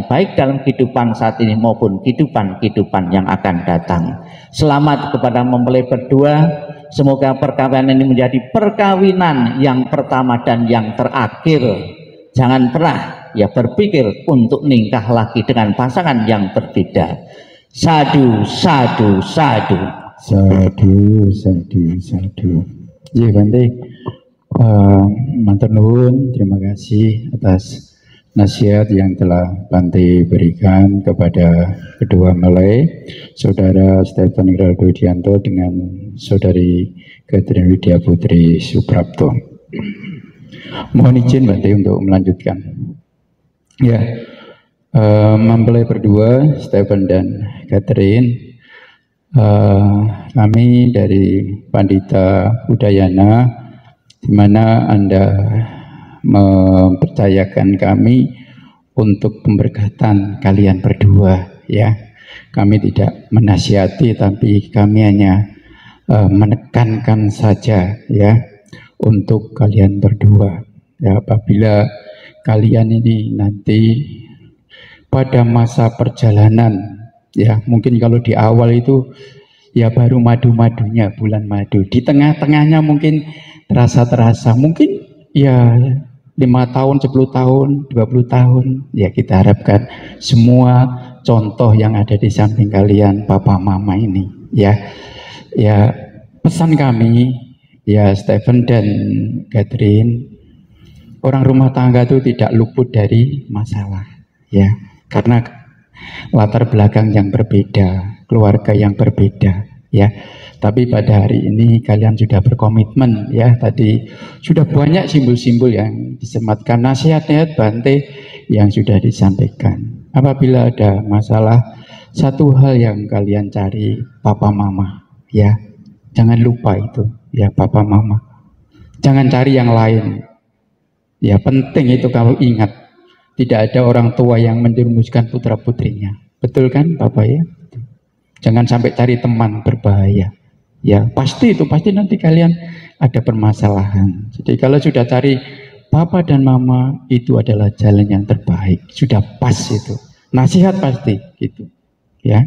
baik dalam kehidupan saat ini maupun kehidupan yang akan datang. Selamat kepada mempelai berdua. Semoga perkawinan ini menjadi perkawinan yang pertama dan yang terakhir. Jangan pernah ya berpikir untuk nikah lagi dengan pasangan yang berbeda. Sadu, sadu, sadu. Sadu, sadu, sadu. Ya, Bante, matur nuwun, terima kasih atas nasihat yang telah Bante berikan kepada kedua mempelai, Saudara Stephen Widianto dengan Saudari Catherine Widya Putri Suprapto. Mohon izin Bante untuk melanjutkan. Ya, mempelai berdua Stephen dan Catherine, kami dari Pandita Udayana, di mana Anda mempercayakan kami untuk pemberkatan kalian berdua, ya. Kami tidak menasihati, tapi kami hanya menekankan saja, ya, untuk kalian berdua. Ya, apabila kalian ini nanti pada masa perjalanan, ya mungkin kalau di awal itu ya baru madu-madunya, bulan madu, di tengah-tengahnya mungkin terasa mungkin ya 5 tahun, 10 tahun, 20 tahun, ya kita harapkan semua contoh yang ada di samping kalian papa mama ini, ya pesan kami, ya Stephen dan Catherine, orang rumah tangga itu tidak luput dari masalah, ya, karena latar belakang yang berbeda, keluarga yang berbeda, ya. Tapi pada hari ini kalian sudah berkomitmen, ya. Tadi sudah banyak simbol-simbol yang disematkan, nasihat-nasihat Bante yang sudah disampaikan. Apabila ada masalah, satu hal yang kalian cari papa mama, ya. Jangan lupa itu, ya, papa mama. Jangan cari yang lain. Ya, penting itu kalau ingat, tidak ada orang tua yang menjerumuskan putra-putrinya. Betul kan Bapak ya? Jangan sampai cari teman berbahaya. Ya, pasti nanti kalian ada permasalahan. Jadi kalau sudah cari papa dan mama, itu adalah jalan yang terbaik. Sudah pas itu. Nasihat pasti gitu. Ya.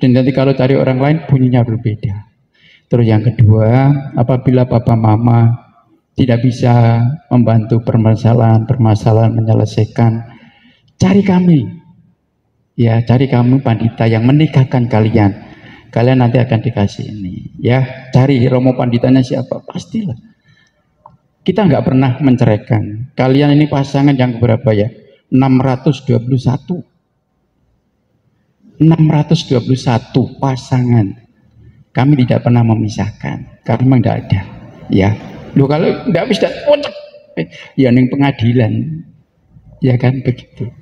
Dan nanti kalau cari orang lain bunyinya berbeda. Terus yang kedua, apabila papa mama tidak bisa membantu permasalahan menyelesaikan, cari kami. Ya, cari kami pandita yang menikahkan kalian. Kalian nanti akan dikasih ini. Ya, cari romo panditanya siapa? Pastilah. Kita nggak pernah menceraikan. Kalian ini pasangan yang berapa ya? 621. 621 pasangan. Kami tidak pernah memisahkan. Karena memang tidak ada. Ya. Loh, kalau nggak bisa, ya ning pengadilan. Ya kan begitu.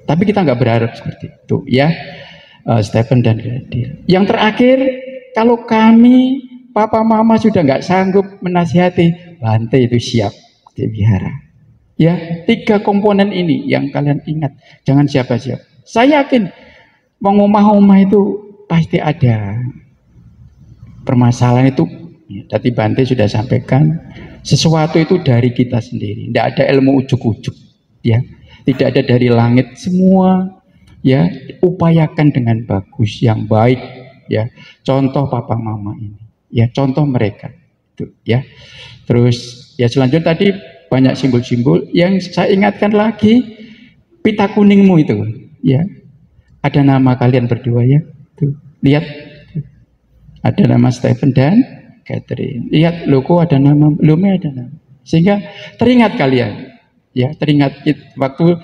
Tapi kita nggak berharap seperti itu. Ya. Stephen dan Gadil. Yang terakhir, kalau kami papa mama sudah nggak sanggup menasihati, Bante itu siap di wihara. Ya, 3 komponen ini yang kalian ingat. Jangan siapa-siapa. Saya yakin omah-omah itu pasti ada permasalahan itu. Tadi Bante sudah sampaikan, sesuatu itu dari kita sendiri. Tidak ada ilmu ujuk-ujuk. Ya, tidak ada dari langit. Semua ya upayakan dengan bagus, yang baik. Ya, contoh papa mama ini. Ya, contoh mereka. Itu, ya. Terus ya selanjutnya tadi banyak simbol-simbol yang saya ingatkan lagi, pita kuningmu itu. Ya, ada nama kalian berdua ya. Tuh, lihat. Tuh. Ada nama Stephen dan Catherine. Lihat logo ada nama, Lume ada nama. Sehingga teringat kalian. Ya, teringat waktu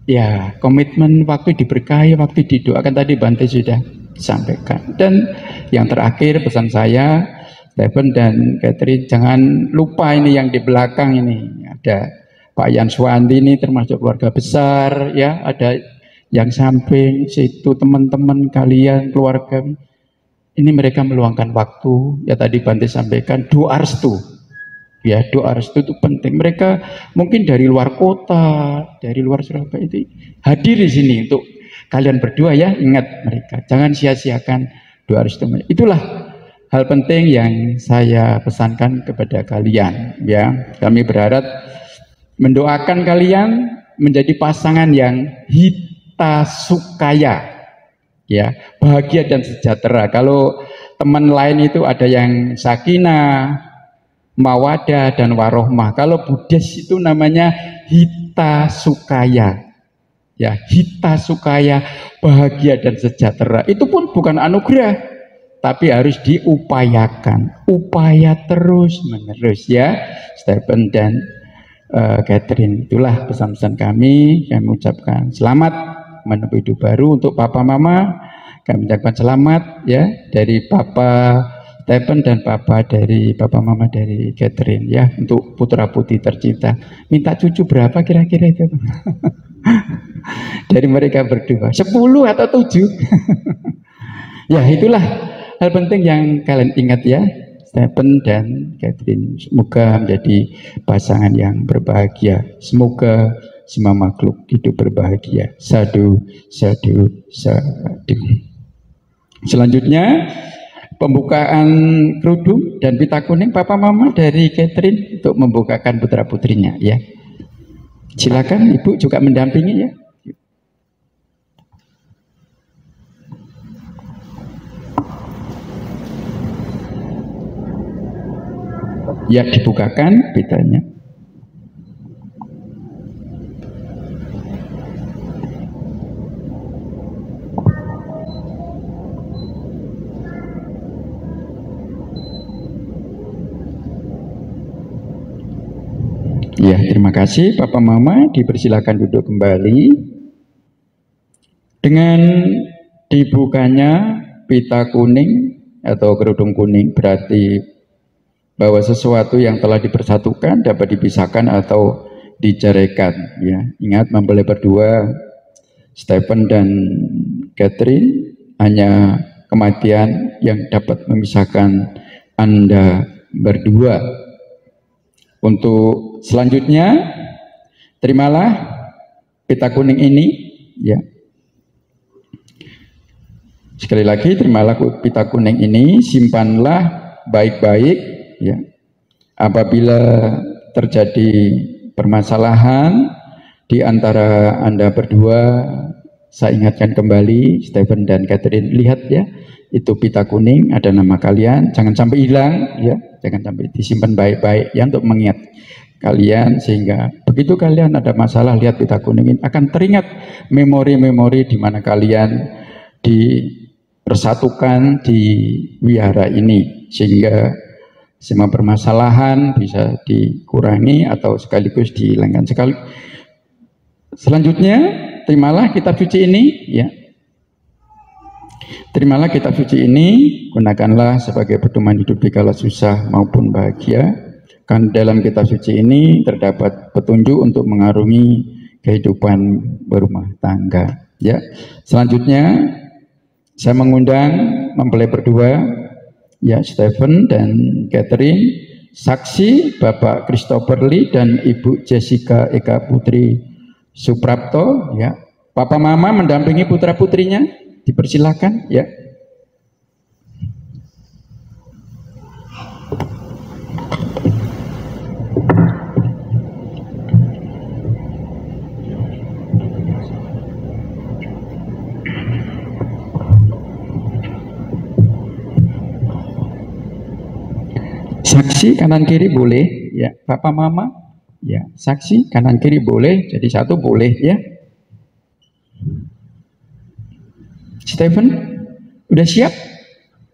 ya komitmen, waktu diberkahi, waktu didoakan tadi Bante sudah sampaikan. Dan yang terakhir pesan saya, Stephen dan Catherine, jangan lupa ini yang di belakang ini. Ada Pak Yan Swandi ini termasuk keluarga besar, ya. Ada yang samping situ teman-teman kalian, keluarga. Ini mereka meluangkan waktu, ya tadi Bante sampaikan, doa restu. Ya, doa restu itu penting. Mereka mungkin dari luar kota, dari luar Surabaya itu hadir di sini untuk kalian berdua ya, ingat mereka. Jangan sia-siakan doa restu. Itulah hal penting yang saya pesankan kepada kalian ya. Kami berharap mendoakan kalian menjadi pasangan yang hita sukaya. Ya, bahagia dan sejahtera. Kalau teman lain itu ada yang sakinah, mawadah dan warohmah. Kalau Buddhis itu namanya hita sukaya. Ya, hita sukaya, bahagia dan sejahtera. Itu pun bukan anugerah, tapi harus diupayakan. Upaya terus menerus ya. Stephen dan Catherine, itulah pesan-pesan kami. Kami ucapkan selamat menempuh hidup baru untuk papa mama. Kami ucapkan selamat ya dari papa Stephen dan papa mama dari Catherine ya, untuk putra putri tercinta. Minta cucu berapa kira-kira itu? Dari mereka berdua 10 atau 7? Ya, itulah hal penting yang kalian ingat ya, Stephen dan Catherine. Semoga menjadi pasangan yang berbahagia. Semoga semua makhluk hidup berbahagia. Sadu, sadu, sadu. Selanjutnya pembukaan kerudung dan pita kuning papa mama dari Catherine untuk membukakan putra putrinya ya. Silakan ibu juga mendampingi ya. Ya, dibukakan pitanya. Ya, terima kasih Papa Mama, dipersilakan duduk kembali. Dengan dibukanya pita kuning atau kerudung kuning berarti bahwa sesuatu yang telah dipersatukan dapat dipisahkan atau diceraikan ya. Ingat, mempelai berdua Stephen dan Catherine, hanya kematian yang dapat memisahkan Anda berdua. Untuk selanjutnya, terimalah pita kuning ini ya. Sekali lagi, terimalah pita kuning ini, simpanlah baik-baik ya. Apabila terjadi permasalahan di antara Anda berdua, saya ingatkan kembali Stephen dan Catherine, lihat ya, itu pita kuning, ada nama kalian, jangan sampai hilang ya, jangan sampai disimpan baik-baik ya untuk mengingat kalian, sehingga begitu kalian ada masalah lihat pita kuning ini akan teringat memori-memori di mana kalian dipersatukan di wihara ini, sehingga semua permasalahan bisa dikurangi atau sekaligus dihilangkan sekali. Selanjutnya, terimalah kitab suci ini ya. Terimalah kitab suci ini, gunakanlah sebagai pedoman hidup di kala susah maupun bahagia. Kan dalam kitab suci ini terdapat petunjuk untuk mengarungi kehidupan berumah tangga. Ya, selanjutnya saya mengundang mempelai berdua, ya Stephen dan Catherine, saksi Bapak Christopher Lee dan Ibu Jessica Eka Putri Suprapto. Ya, Papa Mama mendampingi putra putrinya, dipersilakan. Ya. Saksi kanan kiri boleh, ya Papa Mama, ya saksi kanan kiri boleh, jadi satu boleh ya. Stephen, udah siap?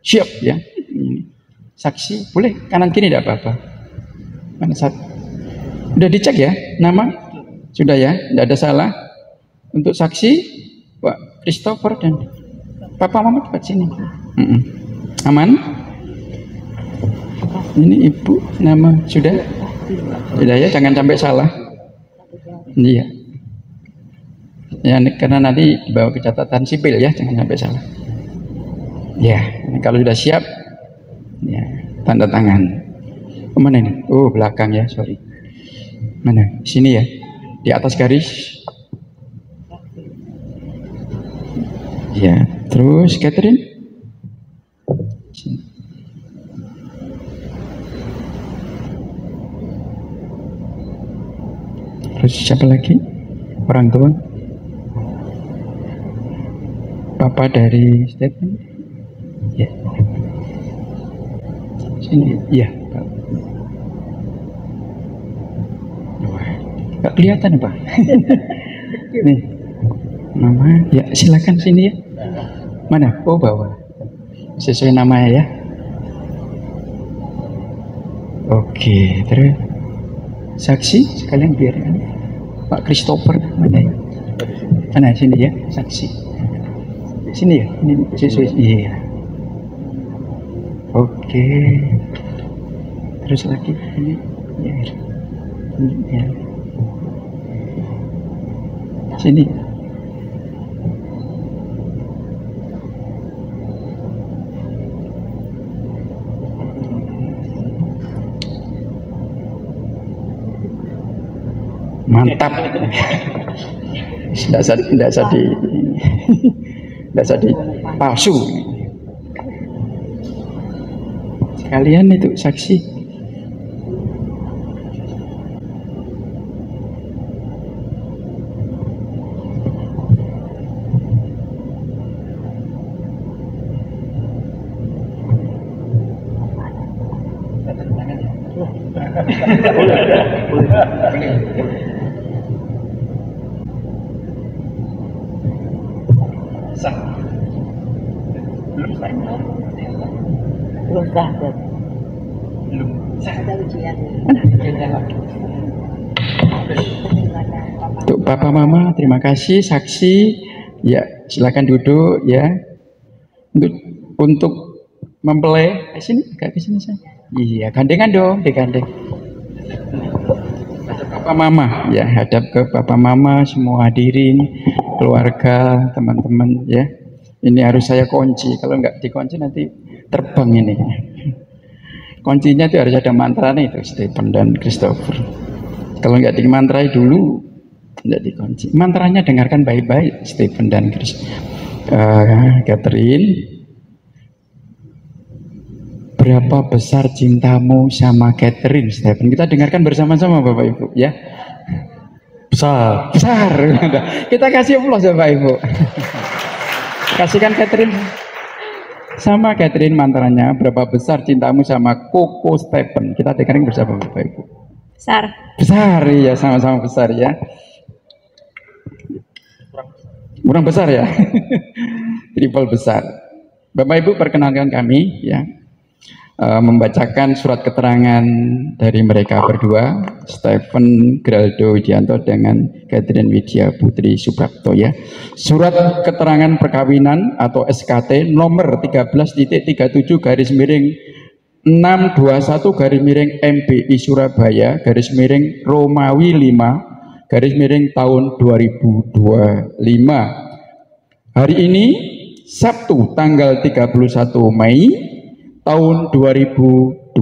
Siap ya. Ini. Saksi boleh kanan kiri tidak apa-apa. Mana satu? Udah dicek ya nama? Sudah ya, tidak ada salah. Untuk saksi Pak Christopher dan Papa Mama cepat sini. Aman? Ini ibu nama sudah ya, jangan sampai salah. Iya ya, karena nanti dibawa ke catatan sipil ya, jangan sampai salah ya. Kalau sudah siap ya, tanda tangan. Mana ini? Oh belakang ya, sorry. Mana? Sini ya, di atas garis ya. Terus Catherine sini. Terus siapa lagi? Orang tua? Papa dari Stephen? Ya. Sini, ya. Gak kelihatan Pak. Nih, Mama, ya silakan sini ya. Mana? Oh bawah. Sesuai namanya ya. Oke, terus saksi sekalian biar Pak Christopher mana ya? Mana sini ya, saksi. Sini ya, ini sesuai. Iya. Oke. Terus lagi ini ya. Ini ya. Sini. Mantap. Tidak usah di palsu. Sekalian itu saksi. Belum sah, belum sah, ada ujian. Untuk Papa Mama terima kasih. Saksi ya silakan duduk ya. Untuk mempelai sini, agak ke sini saya. Iya, gandengan dong, digandeng. Papa Mama ya, hadap ke Papa Mama, semua hadirin, keluarga, teman-teman ya. Ini harus saya kunci, kalau nggak dikunci nanti terbang ini. Kuncinya itu harus ada mantranya itu, Stephen dan Christopher. Kalau nggak dimantrai dulu, nggak dikunci. Mantranya dengarkan baik-baik, Stephen dan Catherine. Berapa besar cintamu sama Catherine, Stephen? Kita dengarkan bersama-sama Bapak Ibu ya. Besar. Besar. Kita kasih aplaus Bapak Ibu. Kasihkan Catherine. Sama Catherine mantranya, berapa besar cintamu sama Koko Stephen? Kita dengerin bersama Bapak Ibu. Besar. Besar ya, sama-sama besar ya. Kurang besar ya. Triple besar. Bapak Ibu perkenalkan kami ya, membacakan surat keterangan dari mereka berdua, Stephen Geraldo Widianto dengan Catherine Widya Putri Suprapto ya. Surat keterangan perkawinan atau SKT nomor 13-621-MBI Surabaya _Romawi 5 tahun 2025. Hari ini Sabtu tanggal 31 Mei tahun 2025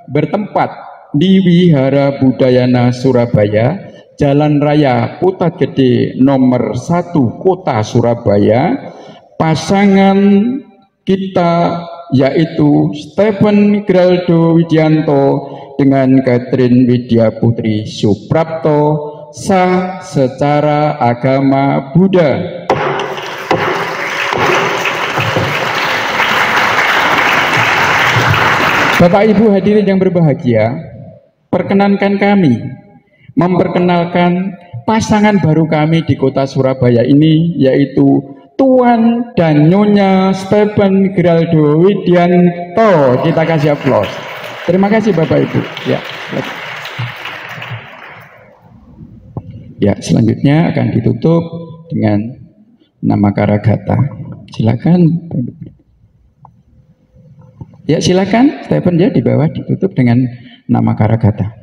bertempat di Wihara Budayana Surabaya, Jalan Raya Putat Gede nomor 1 Kota Surabaya. Pasangan kita yaitu Stephen Geraldo Widianto dengan Catherine Widya Putri Suprapto sah secara agama Buddha. Bapak Ibu hadirin yang berbahagia, perkenankan kami memperkenalkan pasangan baru kami di kota Surabaya ini, yaitu Tuan dan Nyonya Stephen Geraldo Widianto. Kita kasih aplaus. Terima kasih Bapak Ibu. Ya, selanjutnya akan ditutup dengan nama Karagata. Silakan. Ya, silakan Stephen ya, di bawah ditutup dengan nama Karagata.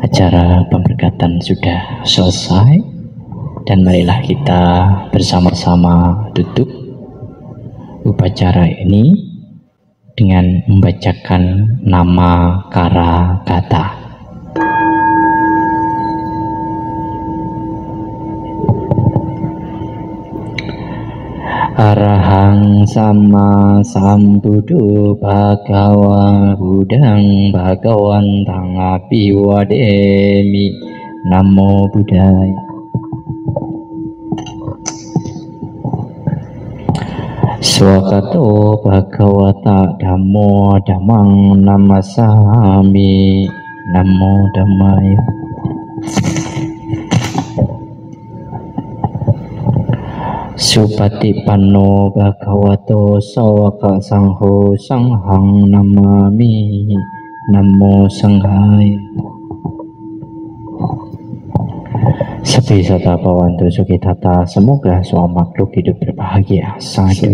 Acara pemberkatan sudah selesai dan marilah kita bersama-sama tutup upacara ini dengan membacakan nama Karagata. Arahang sama sambuddho bhagava buddhang bhagawantang apiwademi. Namo Buddhaya. Swakato bhagavata dhammo dhammang namasami. Namo Dhammaya. Supatipanno bhagavato sawaka sangho sanghang namami. Namo Sanghaya. Sepi sata pawantu sukitata, semoga semua makhluk hidup berbahagia. Sadu,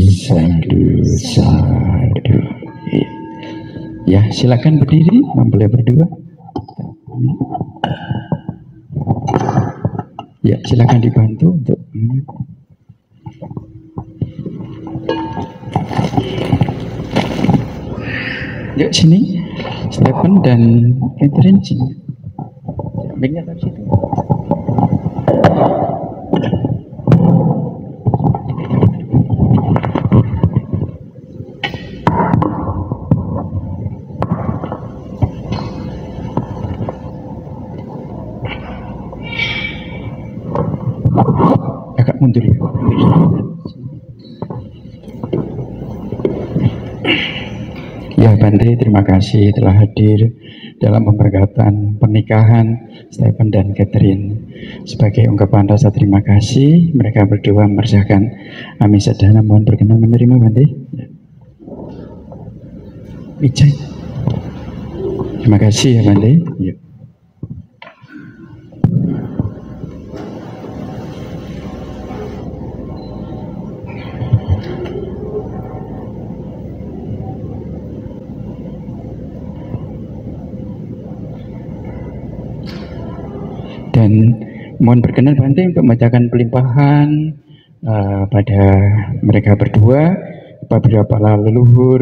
sadu, sadu. Ya, silakan berdiri, mempelai berdua. Ya, silakan dibantu untuk yuk sini, Stephen dan Catherine sini. Sampingnya dari situ. Agak mundur ya. Ya Bante, terima kasih telah hadir dalam pemberkatan pernikahan Stephen dan Catherine. Sebagai ungkapan rasa terima kasih, mereka berdua memerintahkan Ami Sadhana mohon berkenan menerima Bante. Wijay. Terima kasih ya Bante. Ya. Dan mohon berkenan Bante untuk membacakan pelimpahan pada mereka berdua, beberapa leluhur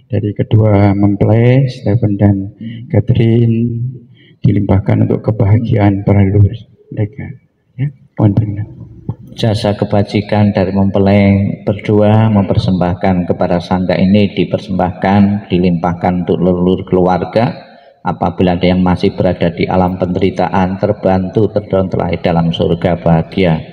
dari kedua mempelai Stephen dan Catherine dilimpahkan untuk kebahagiaan para leluhur mereka. Ya, mohon berkenan. Jasa kebajikan dari mempelai berdua mempersembahkan kepada sangga ini dipersembahkan, dilimpahkan untuk leluhur keluarga. Apabila ada yang masih berada di alam penderitaan, terbantu, terdorong terlahir dalam surga bahagia.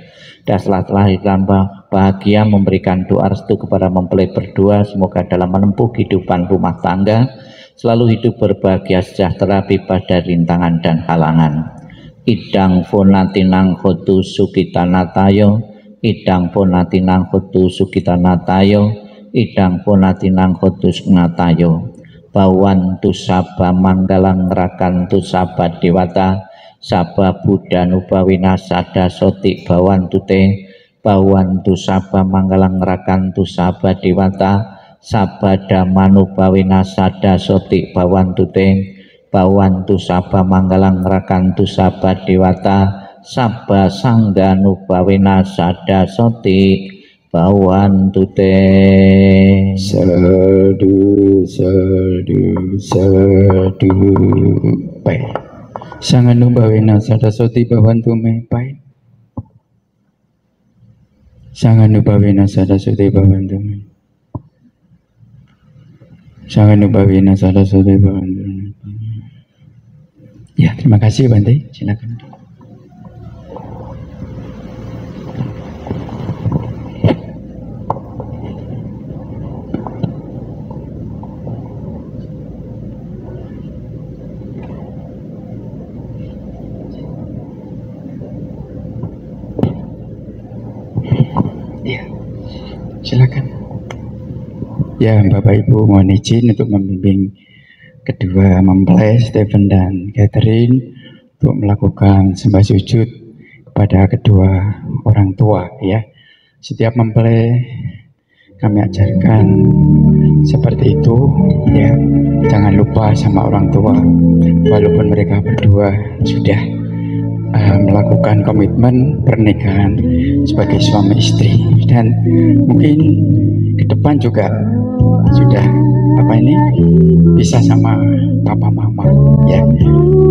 Dan setelah terlahir dalam bahagia, memberikan doa restu kepada mempelai berdua, semoga dalam menempuh kehidupan rumah tangga selalu hidup berbahagia, sejahtera, bebas dari rintangan dan halangan. Idang ponatinang khotu sukitanatayo, idang ponatinang khotu sukitanatayo, idang ponatinang khotu sukitanatayo. Bawan tu saba manggalang rakan tu saba dewata, saba buddha nubawina sada sotik bawan tu te, bawan tu saba manggalang rakan tu saba dewata, saba dhamma bawina sada sotik bawan tu te, bawan tu saba manggalang rakan tu saba dewata, saba sangga nubawina sada sotik bawan tu te. Sadu, sadu, sadu. Baik. Sangat nubawina sada sotik bawan tu me. Baik. Sangat nubawina sada sotik bawan tu me. Sangat nubawina sada sotik bawan tu me. Ya, terima kasih Bante. Silakan. Ya, silakan. Ya, Bapak Ibu mohon izin untuk membimbing kedua mempelai Stephen dan Catherine untuk melakukan sembah sujud kepada kedua orang tua. Ya, setiap mempelai kami ajarkan seperti itu. Ya, jangan lupa sama orang tua, walaupun mereka berdua sudah melakukan komitmen pernikahan sebagai suami istri, dan mungkin ke depan juga sudah bisa sama papa mama. Ya,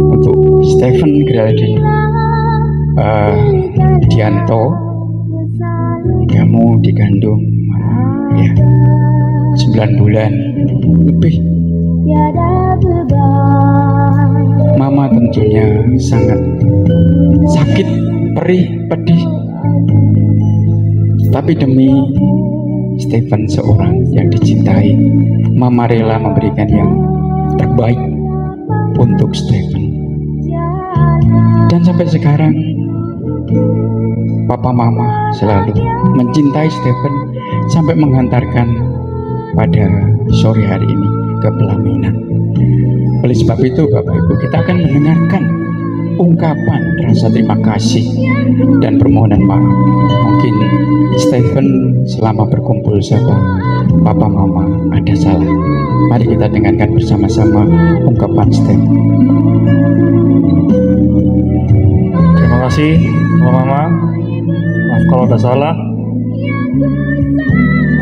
untuk Stephen Geraldine Dianto, kamu dikandung ya 9 bulan lebih. Mama tentunya sangat sakit, perih, pedih, tapi demi Stephen seorang yang dicintai, Mama rela memberikan yang terbaik untuk Stephen. Dan sampai sekarang Papa Mama selalu mencintai Stephen sampai menghantarkan pada sore hari ini ke pelaminan. Oleh sebab itu Bapak Ibu, kita akan mendengarkan ungkapan rasa terima kasih dan permohonan maaf. Mungkin Stephen selama berkumpul sama Papa Mama ada salah. Mari kita dengarkan bersama-sama ungkapan Stephen. Terima kasih Papa Mama. Maaf kalau ada salah.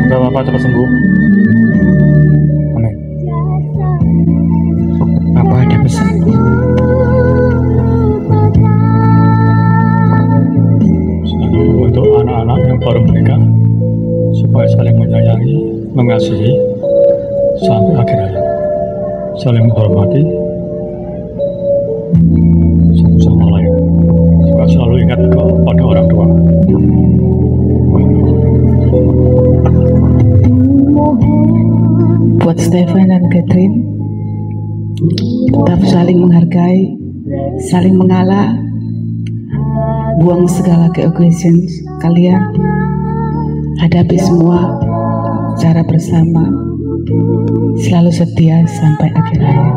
Semoga Bapak cepat sembuh. Amin. Apa ada pesan? Untuk anak-anak yang baru menikah, supaya saling menyayangi, mengasihi sampai akhir hayat, saling menghormati satu sama lain, juga selalu ingat kepada orang tua. Buat Stephen dan Catherine, tetap saling menghargai, saling mengalah, buang segala keegoisan kalian, hadapi semua secara bersama, selalu setia sampai akhir hayat,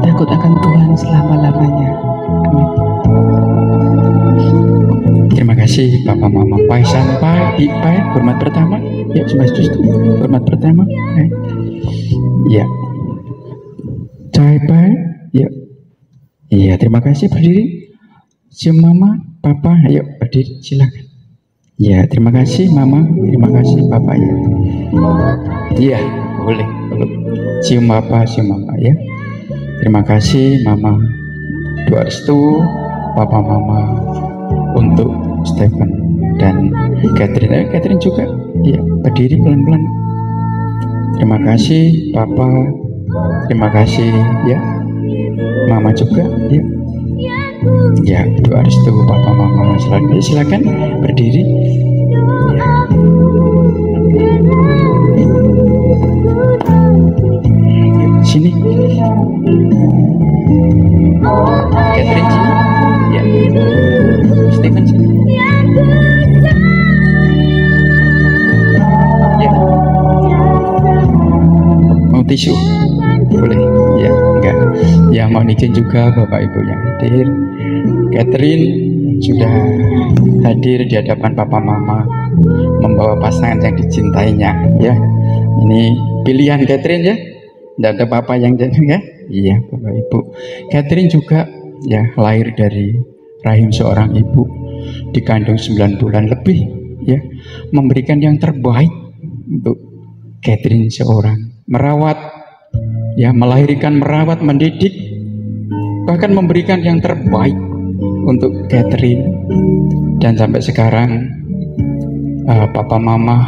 takut akan Tuhan selama-lamanya. Amin. Terima kasih Papa Mama. Pai sampai di pai hormat pertama. Ya, sembah sujud hormat pertama. Ya. Cai pai. Ya. Iya, terima kasih, berdiri. Cium Mama, Papa, ayo berdiri, silakan. Ya, terima kasih Mama, terima kasih Papa ya. Iya, boleh. Cium Papa, cium Mama ya. Terima kasih Mama doa restu Papa Mama untuk Stephen dan Catherine. Catherine juga, ya, berdiri pelan-pelan. Terima kasih Papa, terima kasih ya Mama juga, ya. Ya, doa restu Papa Mama selalu. Silakan berdiri. Ya. Sini. Catherine sini. Ya. Stephen sini. Ya. Mau tisu? Boleh? Ya, enggak. Ya, mau izin juga Bapak Ibu yang hadir. Catherine sudah hadir di hadapan Papa Mama membawa pasangan yang dicintainya, ya. Ini pilihan Catherine, ya. Tidak ada Papa yang jadi, ya. Iya, Bapak Ibu. Catherine juga, ya, lahir dari rahim seorang ibu, dikandung 9 bulan lebih, ya, memberikan yang terbaik untuk Catherine seorang, merawat, ya, melahirkan, merawat, mendidik, bahkan memberikan yang terbaik untuk Catherine. Dan sampai sekarang Papa Mama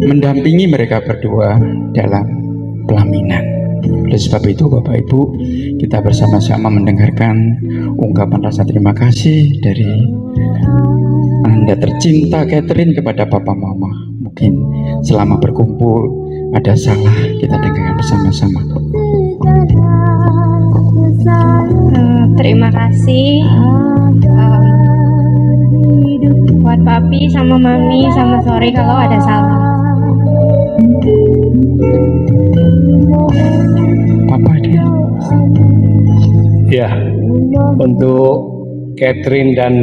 mendampingi mereka berdua dalam pelaminan. Oleh sebab itu Bapak Ibu, kita bersama-sama mendengarkan ungkapan rasa terima kasih dari Anda tercinta Catherine kepada Papa Mama. Mungkin selama berkumpul ada salah, kita dengarkan bersama-sama. Terima kasih buat Papi sama Mami, sama sorry kalau ada salah. Papa dia. Ya, untuk Catherine dan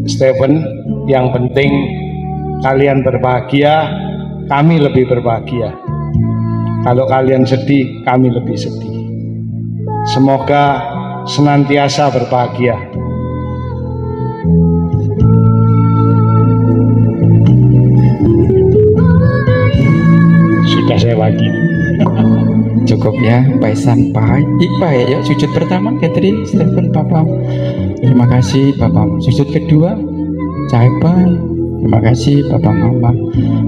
Stephen, yang penting kalian berbahagia, kami lebih berbahagia. Kalau kalian sedih, kami lebih sedih. Semoga senantiasa berbahagia. Sudah saya bagi. Cukup ya, baik sampai Ipa ya, sujud pertama Catherine, Stephen, Papa. Terima kasih Papa. Sujud kedua, Caipa. Terima kasih Papa Mama.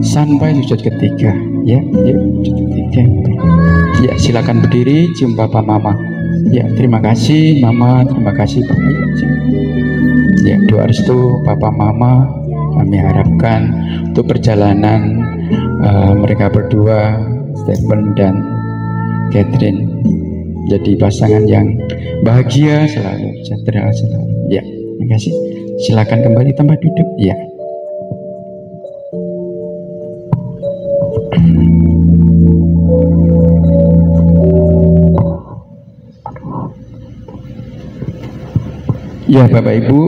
Sampai sujud ketiga, ya, sujud ketiga. Ya, silakan berdiri, cium Papa Mama. Ya, terima kasih Mama, terima kasih Papa. Ya, doa restu Papa Mama kami harapkan untuk perjalanan mereka berdua, Stephen dan Catherine, jadi pasangan yang bahagia selalu, sejahtera selalu. Ya, terima kasih. Silakan kembali tempat duduk. Ya. Ya, Bapak Ibu,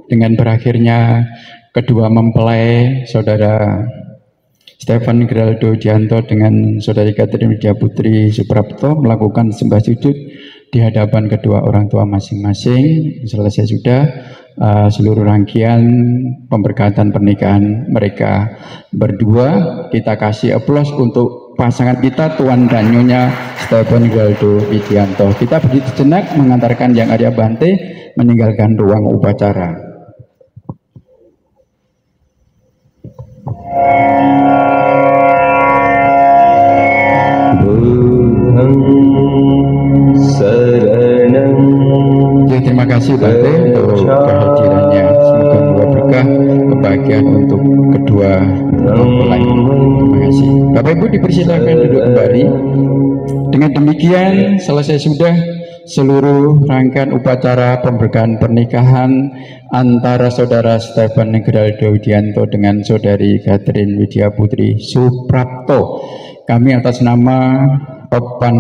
dengan berakhirnya kedua mempelai saudara Stephen Geraldo Dianto dengan saudari Catherine Widya Putri Suprapto melakukan sembah sujud di hadapan kedua orang tua masing-masing. Selesai sudah seluruh rangkaian pemberkatan pernikahan mereka berdua. Kita kasih aplaus untuk pasangan kita, Tuan dan Nyonya Stephen Geraldo Widianto. Kita berdiri sejenak mengantarkan Yang Arya Bante meninggalkan ruang upacara. Ya, terima kasih Bante untuk kehadirannya. Semoga membawa berkah, kebahagiaan untuk kedua mempelai. Terima kasih. Bapak Ibu dipersilakan duduk kembali. Dengan demikian selesai sudah seluruh rangkaian upacara pemberkahan pernikahan antara saudara Stephen Geraldo Widianto dengan saudari Catherine Widya Putri Suprapto. Kami atas nama Opan